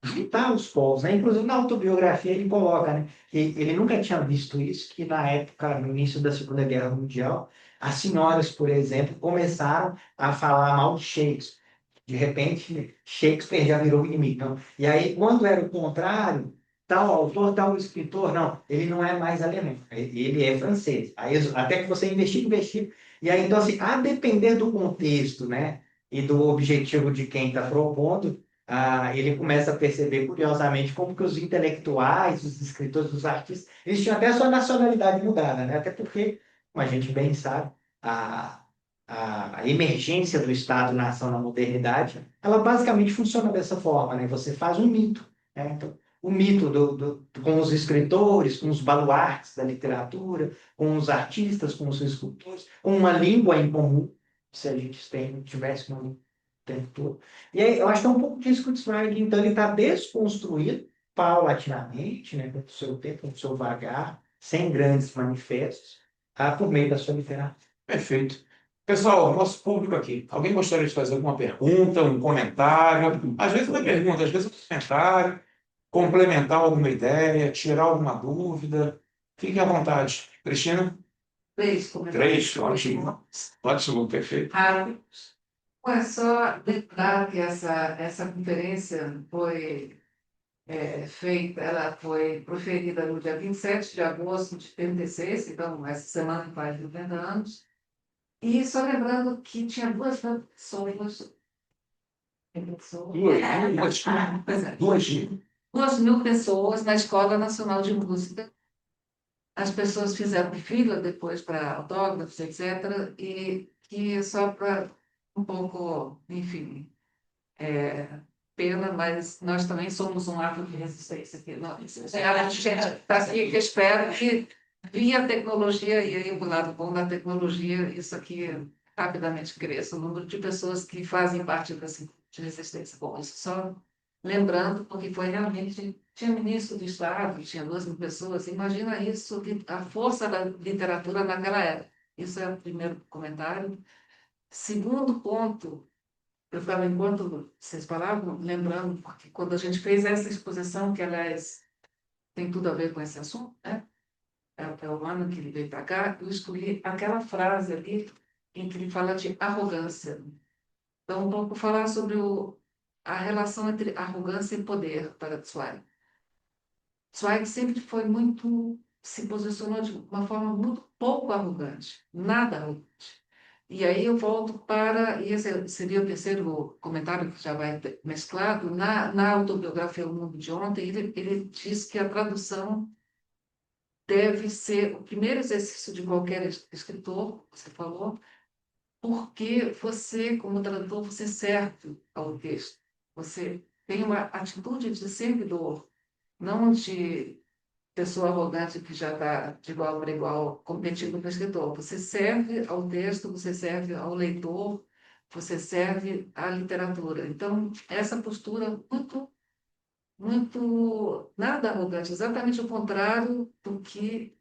juntar os povos, né? Inclusive, na autobiografia, ele coloca, né, que ele nunca tinha visto isso, que na época, no início da Segunda Guerra Mundial, as senhoras, por exemplo, começaram a falar mal de Shakespeare. De repente, Shakespeare já virou inimigo. Não? E aí, quando era o contrário, tal autor, tal escritor, não, ele não é mais alemão, ele é francês. Aí, até que você investiga. E aí, então, assim, a depender do contexto, né, e do objetivo de quem está propondo, ele começa a perceber, curiosamente, como que os intelectuais, os escritores, os artistas, eles tinham até a sua nacionalidade mudada, né? Até porque, como a gente bem sabe, a, a emergência do Estado-nação na modernidade, ela basicamente funciona dessa forma, né? Você faz um mito, né? Então, o mito com os escritores, com os baluartes da literatura, com os artistas, com os escultores, com uma língua em comum, se a gente tivesse uma tempo todo. E aí, eu acho que é um pouco disso que o Zweig, então, ele está desconstruído paulatinamente, né, com o seu tempo, com o seu vagar, sem grandes manifestos, por meio da sua literatura. Perfeito. Pessoal, nosso público aqui, alguém gostaria de fazer alguma pergunta, um comentário? Às vezes uma pergunta, às vezes um comentário, complementar alguma ideia, tirar alguma dúvida. Fiquem à vontade. Cristina? Três comentários. Três, ótimo. Ótimo, perfeito. Rápidos. É só lembrar que essa conferência foi feita, ela foi proferida no dia 27 de agosto de 86, então essa semana faz 90 anos. E só lembrando que tinha 2.000 pessoas. Pois é, 2.000 pessoas na Escola Nacional de Música. As pessoas fizeram fila depois para autógrafos, etc. E que só para um pouco, enfim, pena, mas nós também somos um ato de resistência aqui. A gente está aqui, que espero que, via tecnologia, e aí o lado bom da tecnologia, isso aqui rapidamente cresça, o número de pessoas que fazem parte dessa de resistência. Bom, isso só lembrando, porque foi realmente, tinha ministro do Estado, tinha 2.000 pessoas, imagina isso, a força da literatura naquela época. Isso é o primeiro comentário. Segundo ponto, eu estava, enquanto vocês falavam, lembrando, porque quando a gente fez essa exposição, que, aliás, tem tudo a ver com esse assunto, né? É o ano que ele veio para cá, eu escolhi aquela frase ali em que ele fala de arrogância. Então, vamos falar sobre a relação entre arrogância e poder para Zweig. Zweig sempre foi muito, se posicionou de uma forma muito pouco arrogante, nada arrogante. E aí eu volto para, e esse seria o terceiro comentário que já vai mesclado, na autobiografia O Mundo de Ontem, ele diz que a tradução deve ser o primeiro exercício de qualquer escritor, você falou, porque você, como tradutor, você serve ao texto. Você tem uma atitude de servidor, não de pessoa arrogante que já está de igual para igual competindo com o escritor. Você serve ao texto, você serve ao leitor, você serve à literatura. Então, essa postura muito, muito, nada arrogante, exatamente o contrário do que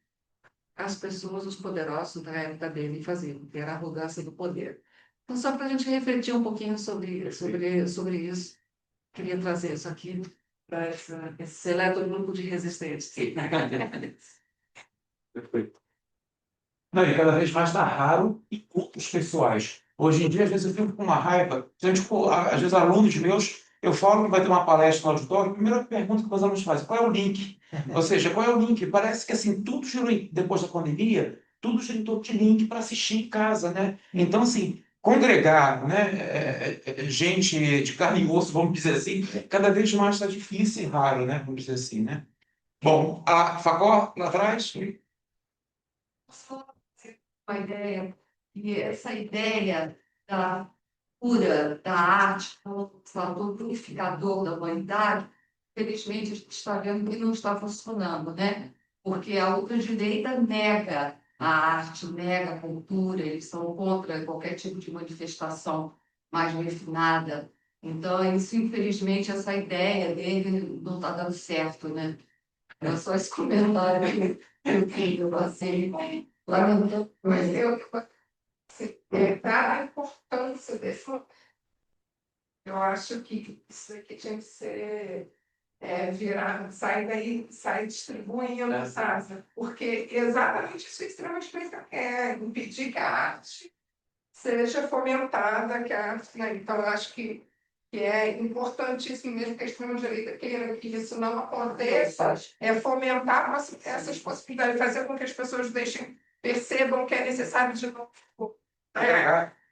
as pessoas, os poderosos da época dele faziam, que era a arrogância do poder. Então, só para a gente refletir um pouquinho sobre isso, queria trazer isso aqui para esse seleto grupo de resistentes. Perfeito. Não, e cada vez mais está raro encontros pessoais. Hoje em dia, às vezes, eu fico com uma raiva. Gente, às vezes, alunos meus, eu falo que vai ter uma palestra no auditório, a primeira pergunta que os alunos fazem, qual é o link? Ou seja, qual é o link? Parece que, assim, tudo girou, depois da pandemia, tudo girou em torno de link para assistir em casa, né? Então, assim, congregar, né, gente de carne e osso, vamos dizer assim, cada vez mais está difícil e raro, né? Vamos dizer assim, né? Bom, a Facó, lá atrás... Só uma ideia, e essa ideia da cura da arte como fator purificador da humanidade, felizmente a gente está vendo que não está funcionando, né? Porque a ultradireita nega a arte, nega a cultura, eles são contra qualquer tipo de manifestação mais refinada. Então, isso, infelizmente, essa ideia dele não está dando certo, né? É só esse comentário que eu tenho, assim, lamentando, mas dada a importância desse, eu acho que isso aqui tinha que ser sair daí, sair distribuindo, sabe? Porque exatamente isso é extremamente impedir que a arte seja fomentada, que a arte, né? Então, eu acho que é importantíssimo mesmo que a extrema-direita queira que isso não aconteça, é fomentar essas possibilidades, fazer com que as pessoas percebam que é necessário de novo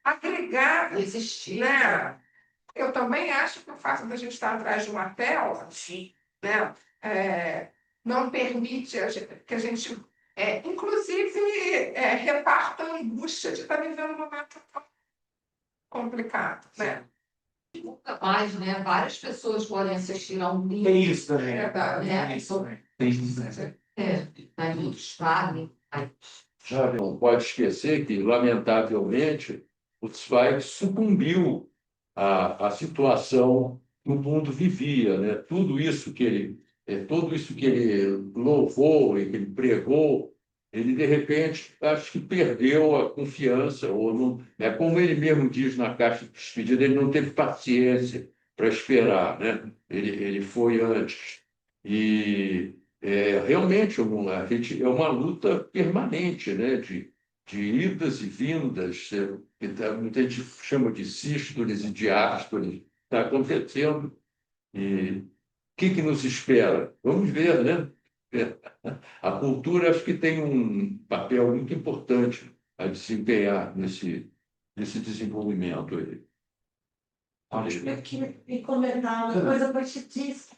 agregar, existir, né? Eu também acho que o fato da gente estar atrás de uma tela, né, não permite que a gente, inclusive, reparta a angústia de estar vivendo um momento complicado, né? Nunca mais, né? Várias pessoas podem assistir a um livro. Tem isso também. Tem isso também. Tem isso também. Vai muitos farem. Já não pode esquecer que, lamentavelmente, o Zweig sucumbiu à situação que o mundo vivia, né? Tudo isso que ele louvou e que ele pregou, ele de repente acho que perdeu a confiança ou não, é como ele mesmo diz na carta de despedida, ele não teve paciência para esperar, né? Ele foi antes e realmente é uma luta permanente, né? De idas e vindas, que muita gente chama de sístoles e diástoles, está acontecendo. E o que nos espera? Vamos ver, né? A cultura acho que tem um papel muito importante a desempenhar nesse desenvolvimento aí. Eu queria comentar uma coisa a partir disso,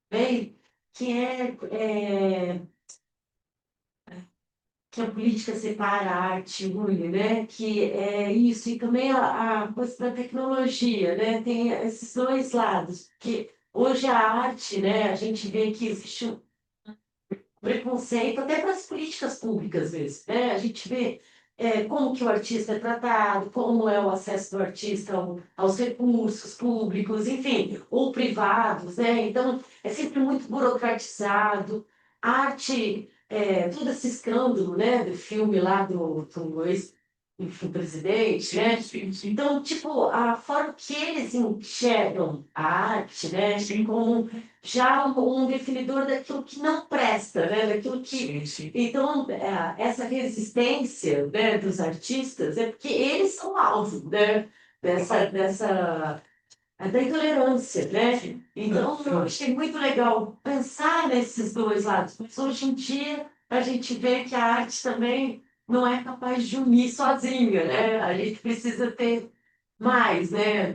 bem, que que a política separa a arte e une, né? Que é isso, e também a coisa da tecnologia, né? Tem esses dois lados, que hoje a arte, né? A gente vê que existe um preconceito até para as políticas públicas mesmo, né? A gente vê como que o artista é tratado, como é o acesso do artista aos recursos públicos, enfim, ou privados, né? Então, é sempre muito burocratizado. A arte, todo esse escândalo, né, do filme lá do enfim, presidente, né? Então, tipo, a forma que eles enxergam a arte, né, como já um definidor daquilo que não presta, né, daquilo que... Então, essa resistência, né, dos artistas é porque eles são alvo, né, dessa da intolerância, né? Então, eu achei muito legal pensar nesses dois lados. Mas hoje em dia, a gente vê que a arte também não é capaz de unir sozinha, né? A gente precisa ter mais, né?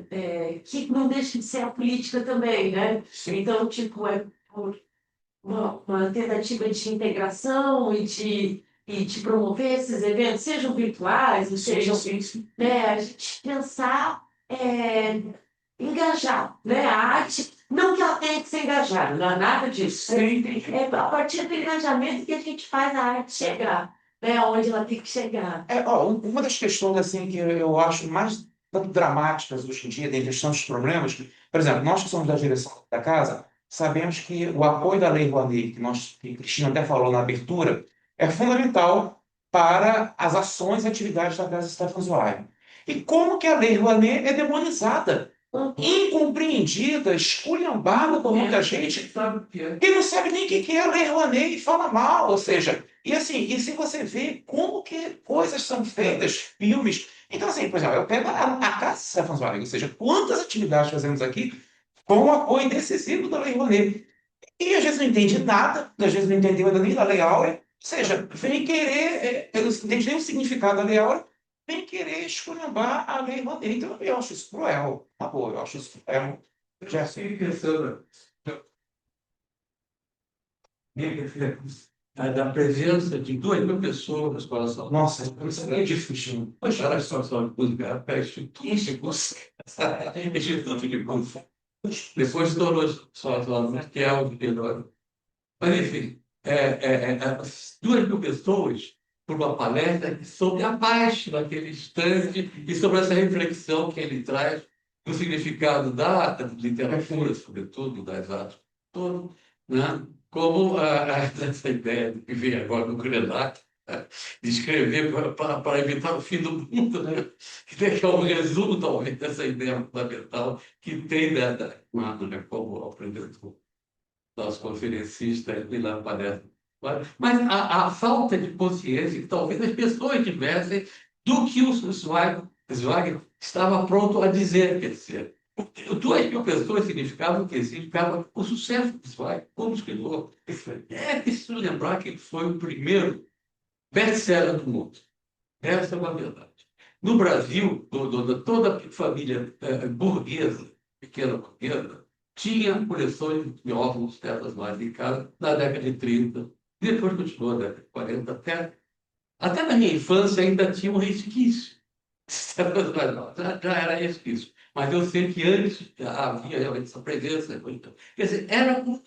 Que não deixe de ser a política também, né? Então, tipo, uma tentativa de integração e de promover esses eventos, sejam virtuais, ou sejam, né, a gente pensar, engajar, né, a arte, não que ela tenha que ser engajada, não é nada disso. É a partir do engajamento que a gente faz a arte chegar, né, onde ela tem que chegar. Uma das questões assim que eu acho mais tanto dramáticas hoje em dia, dentre tantos problemas, por exemplo, nós que somos da direção da casa, sabemos que o apoio da Lei Rouanet, que Cristina até falou na abertura, é fundamental para as ações e atividades da Casa Stefan Zweig. E como que a Lei Rouanet é demonizada, incompreendida, esculhambada por muita gente que não sabe nem o que é a Lei Rouanet e fala mal, ou seja, e assim, e se você vê como que coisas são feitas, filmes. Então, assim, por exemplo, eu pego a Casa Stefan Zweig, ou seja, quantas atividades fazemos aqui com o apoio decisivo da Lei Rouanet. E às vezes não entende nada, às vezes não entendeu ainda nem da Lei Áurea, ou seja, vem querer, eu não entende nem o significado da Lei Áurea, vem querer esculhambar a Lei Rouanet. Então, eu acho isso cruel, na boa, eu acho isso cruel. Já sei. Fiquei pensando da presença de 2.000 pessoas na escola São Paulo. Nossa, isso é difícil. Poxa, era a situação de música, era Instituto de Música. Instituto de Música. Depois se tornou só que é o melhor. Mas, enfim, 2.000 pessoas por uma palestra sobre a paz naquele instante e sobre essa reflexão que ele traz do significado da literatura, sobretudo, das artes, todo, né? Como essa ideia que vem agora do Krenak, de escrever para evitar o fim do mundo, né? Que é um resumo, talvez, dessa ideia fundamental que tem né, como apresentou nosso conferencista aqui na palestra. Mas a falta de consciência que talvez as pessoas tivessem do que o Zweig estava pronto a dizer, quer dizer, 2.000 pessoas significavam o quê? Significava o sucesso do Zweig como escritor. É preciso lembrar que ele foi o primeiro best-seller do mundo. Essa é uma verdade. No Brasil, toda a família burguesa, pequena burguesa, tinha coleções de órgãos dessas mais em casa na década de 30, depois continuou na década de 40, até na minha infância ainda tinha um resquício. Já era resquício. Mas eu sei que antes havia realmente essa presença. Quer dizer, era uma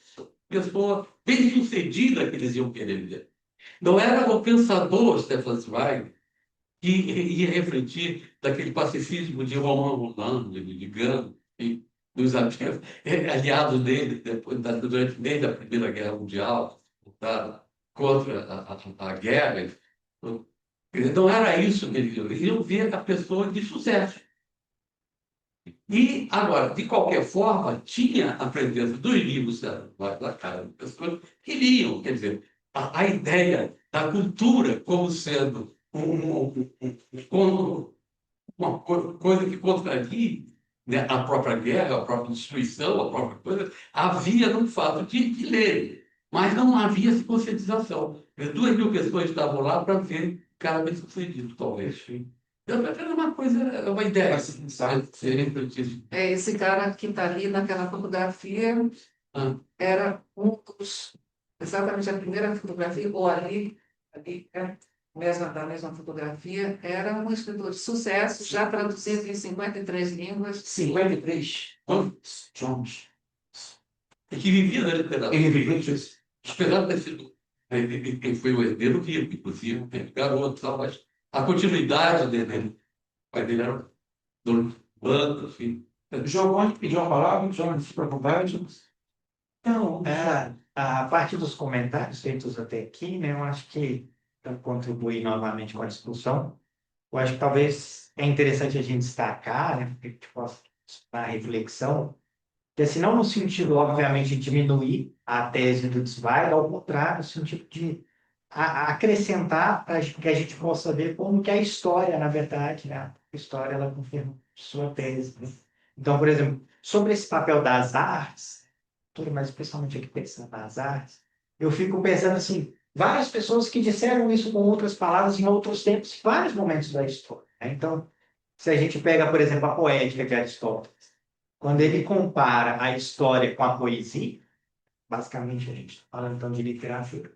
pessoa bem-sucedida que eles iam querer ver. Não era o pensador Stefan Zweig que ia refletir daquele pacifismo de Romain Rolland, de Gandhi, e dos aliados dele, desde a Primeira Guerra Mundial, contra a guerra. Não era isso que eles iam ver a pessoa de sucesso. E, agora, de qualquer forma, tinha a presença dos livros da cara das pessoas que liam, quer dizer, a ideia da cultura como sendo uma coisa que contraria, né, a própria guerra, a própria destruição, a própria coisa, havia no fato de ler, mas não havia essa conscientização. 2.000 pessoas estavam lá para ver o cara bem sucedido, talvez. Era uma coisa, uma ideia. Seria refletir. Esse cara que está ali naquela fotografia era um dos, exatamente a primeira fotografia, ou ali da mesma fotografia, era um escritor de sucesso, já traduzido em 53 línguas. 53 Jones. E que vivia da literatura. Ele vivia disso. Apesar de ter sido. Ele foi o herdeiro vivo, inclusive, garoto, tal, mas a continuidade dele. O pai dele era dono de banda, enfim. João pediu a palavra, João, fica à vontade. Então, a partir dos comentários feitos até aqui, né, eu acho que, para contribuir novamente com a discussão, eu acho que talvez é interessante a gente destacar, né, porque a gente possa na reflexão, que assim, não no sentido, obviamente, de diminuir a tese do Zweig, ao contrário, no sentido de acrescentar para que a gente possa ver como que a história, na verdade, né, a história ela confirma sua tese, né? Então, por exemplo, sobre esse papel das artes, mas especialmente aqui pensando nas artes, eu fico pensando assim, várias pessoas que disseram isso com outras palavras em outros tempos, em vários momentos da história, né? Então, se a gente pega, por exemplo, a poética de Aristóteles, quando ele compara a história com a poesia, basicamente a gente está falando então de literatura,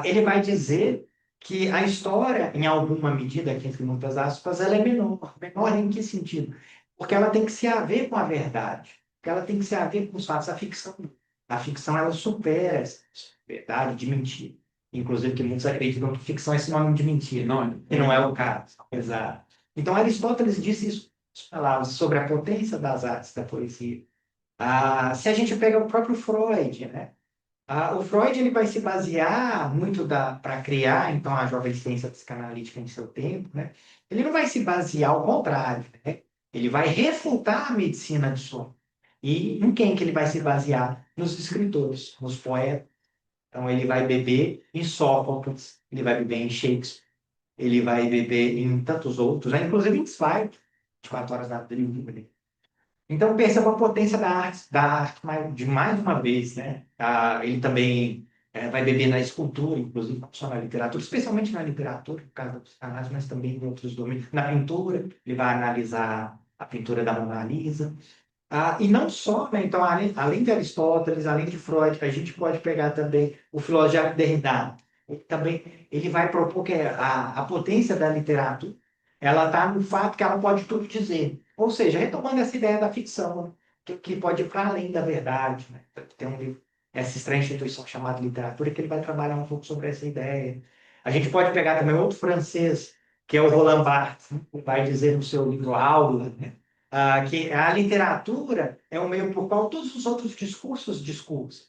ele vai dizer que a história, em alguma medida, aqui entre muitas aspas, ela é menor. Menor em que sentido? Porque ela tem que se haver com a verdade, porque ela tem que se haver com os fatos. A ficção ela supera essa verdade de mentira. Inclusive que muitos acreditam que ficção é sinônimo de mentira, e não é o caso. Exato. Então Aristóteles disse isso, as palavras sobre a potência das artes da poesia. Se a gente pega o próprio Freud, né? O Freud ele vai se basear muito para criar então a jovem ciência psicanalítica em seu tempo, né? Ele não vai se basear ao contrário, né? Ele vai refutar a medicina de sono. E em quem que ele vai se basear? Nos escritores, nos poetas. Então ele vai beber em Sófocles, ele vai beber em Shakespeare, ele vai beber em tantos outros, né? Inclusive em Zweig, 24 horas da Bíblia. Então, perceba a potência da arte de mais uma vez, né? Ele também vai beber na escultura, inclusive, não só na literatura, especialmente na literatura, por causa da psicanálise, mas também em outros domínios. Na pintura, ele vai analisar a pintura da Mona Lisa. E não só, né? Então, além de Aristóteles, além de Freud, a gente pode pegar também o filósofo Derrida. Ele vai propor que a potência da literatura ela está no fato que ela pode tudo dizer. Ou seja, retomando essa ideia da ficção, né? que pode ir para além da verdade. Né? Tem um livro, essa estranha instituição chamada literatura, que ele vai trabalhar um pouco sobre essa ideia. A gente pode pegar também outro francês, que é o Roland Barthes, né? Que vai dizer no seu livro Aula, né? Que a literatura é o meio por qual todos os outros discursos discursam.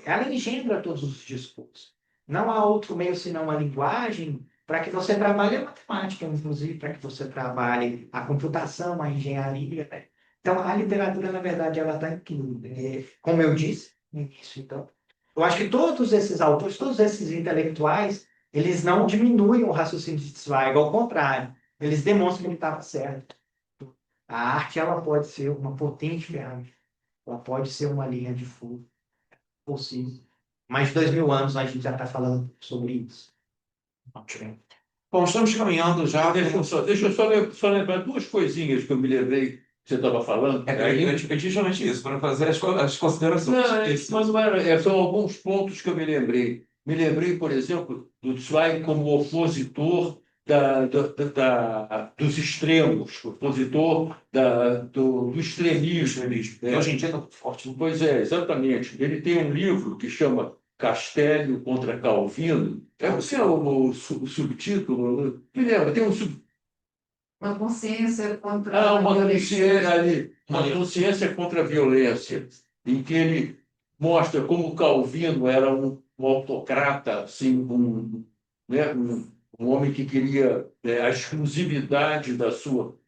Ela engendra todos os discursos. Não há outro meio senão a linguagem para que você trabalhe a matemática, inclusive, para que você trabalhe a computação, a engenharia. Né? Então, a literatura, na verdade, ela está incluída. Como eu disse no início, então, eu acho que todos esses autores, todos esses intelectuais, eles não diminuem o raciocínio de Zweig, ao contrário, eles demonstram que ele estava certo. A arte ela pode ser uma potente ferramenta, ela pode ser uma linha de fuga possível. Mais de 2000 anos a gente já está falando sobre isso. Bom, estamos caminhando já. Deixa eu só lembrar duas coisinhas que eu me lembrei que você estava falando. Eu te pedi justamente isso, para fazer as considerações. Mas não era, são alguns pontos que eu me lembrei. Me lembrei, por exemplo, do Zweig como opositor dos extremos, opositor do extremismo. Hoje em dia está muito forte. Pois é, exatamente. Ele tem um livro que chama Castélio contra Calvino. O subtítulo? Me lembra, tem um subtítulo. Uma consciência contra a Uma violência. consciência ali, uma consciência contra a violência, em que ele mostra como Calvino era um autocrata, assim, né, um homem que queria a exclusividade da sua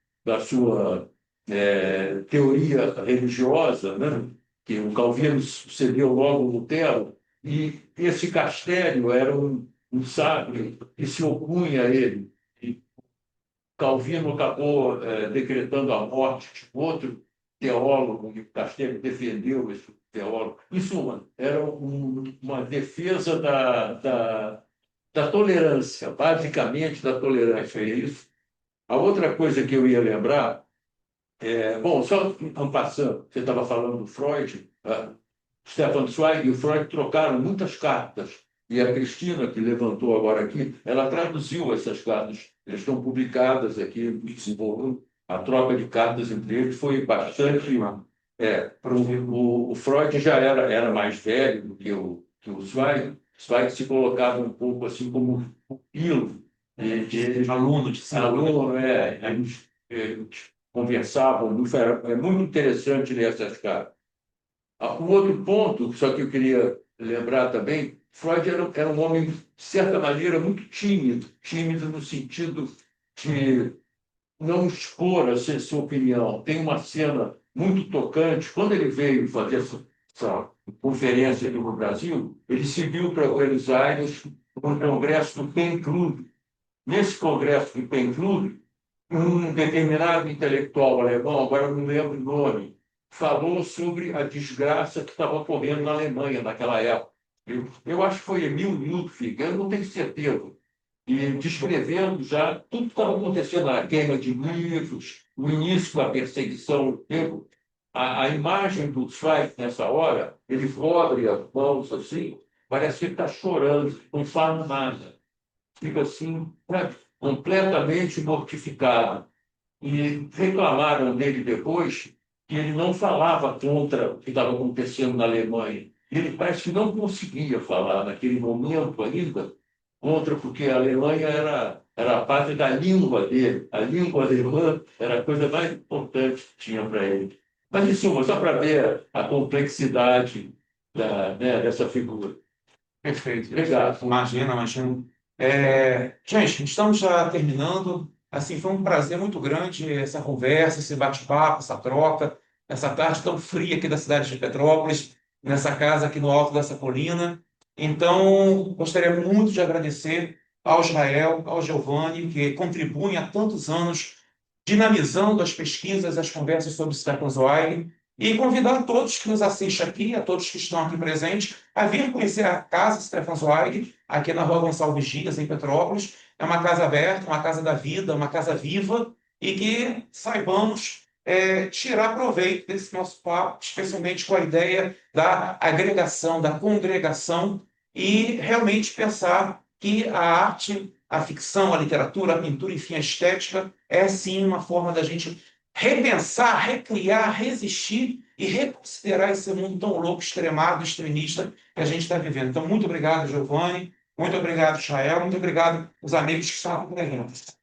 teoria religiosa, né? Que o Calvino sucedeu logo Lutero, e esse Castélio era um sábio que se opunha a ele. Calvino acabou decretando a morte de outro teólogo, e o Castelo defendeu esse teólogo. Em suma, era uma defesa da tolerância, basicamente da tolerância. É isso. A outra coisa que eu ia lembrar, bom, só en passant, você estava falando do Freud, Stefan Zweig e o Freud trocaram muitas cartas. E a Cristina, que levantou agora aqui, ela traduziu essas cartas. Elas estão publicadas aqui, desenvolvendo. A troca de cartas entre eles foi bastante. O Freud já era mais velho do que o Zweig. Zweig se colocava um pouco assim como pupilo de Aluno de aluno. Eles conversavam. É muito interessante ler essas cartas. Um outro ponto, só que eu queria lembrar também, Freud era um homem, de certa maneira, muito tímido no sentido de não expor a sua opinião. Tem uma cena muito tocante. Quando ele veio fazer essa conferência aqui no Brasil, ele seguiu para Buenos Aires no congresso do PEN Club. Nesse congresso do PEN Club, um determinado intelectual alemão, agora eu não lembro o nome, falou sobre a desgraça que estava ocorrendo na Alemanha naquela época. Eu acho que foi Emil Ludwig, eu não tenho certeza, e descrevendo já tudo que estava acontecendo, a queima de livros, o início da perseguição. A imagem do Zweig nessa hora, ele cobre as mãos assim, parece que ele está chorando, não fala nada. Fica assim, sabe, completamente mortificado. E reclamaram dele depois que ele não falava contra o que estava acontecendo na Alemanha. Ele parece que não conseguia falar naquele momento ainda contra, porque a Alemanha era a pátria da língua dele. A língua alemã era a coisa mais importante que tinha para ele. Mas, em suma, só para ver a complexidade dessa figura. Perfeito, Obrigado. perfeito. Imagina, imagina. Gente, estamos já terminando. Assim, foi um prazer muito grande essa conversa, esse bate-papo, essa troca, essa tarde tão fria aqui da cidade de Petrópolis, nessa casa aqui no alto dessa colina. Então, gostaria muito de agradecer ao Israel, ao Giovanni, que contribuem há tantos anos dinamizando as pesquisas, as conversas sobre Stefan Zweig, e convidar a todos que nos assistem aqui, a todos que estão aqui presentes, a vir conhecer a Casa Stefan Zweig, aqui na Rua Gonçalves Dias, em Petrópolis. É uma casa aberta, uma casa da vida, uma casa viva, e que saibamos tirar proveito desse nosso papo, especialmente com a ideia da agregação, da congregação, e realmente pensar que a arte, a ficção, a literatura, a pintura, enfim, a estética, é sim uma forma da gente repensar, recriar, resistir e reconsiderar esse mundo tão louco, extremado, extremista que a gente está vivendo. Então, muito obrigado, Giovanni, muito obrigado, Chael, muito obrigado aos amigos que estão aqui presentes.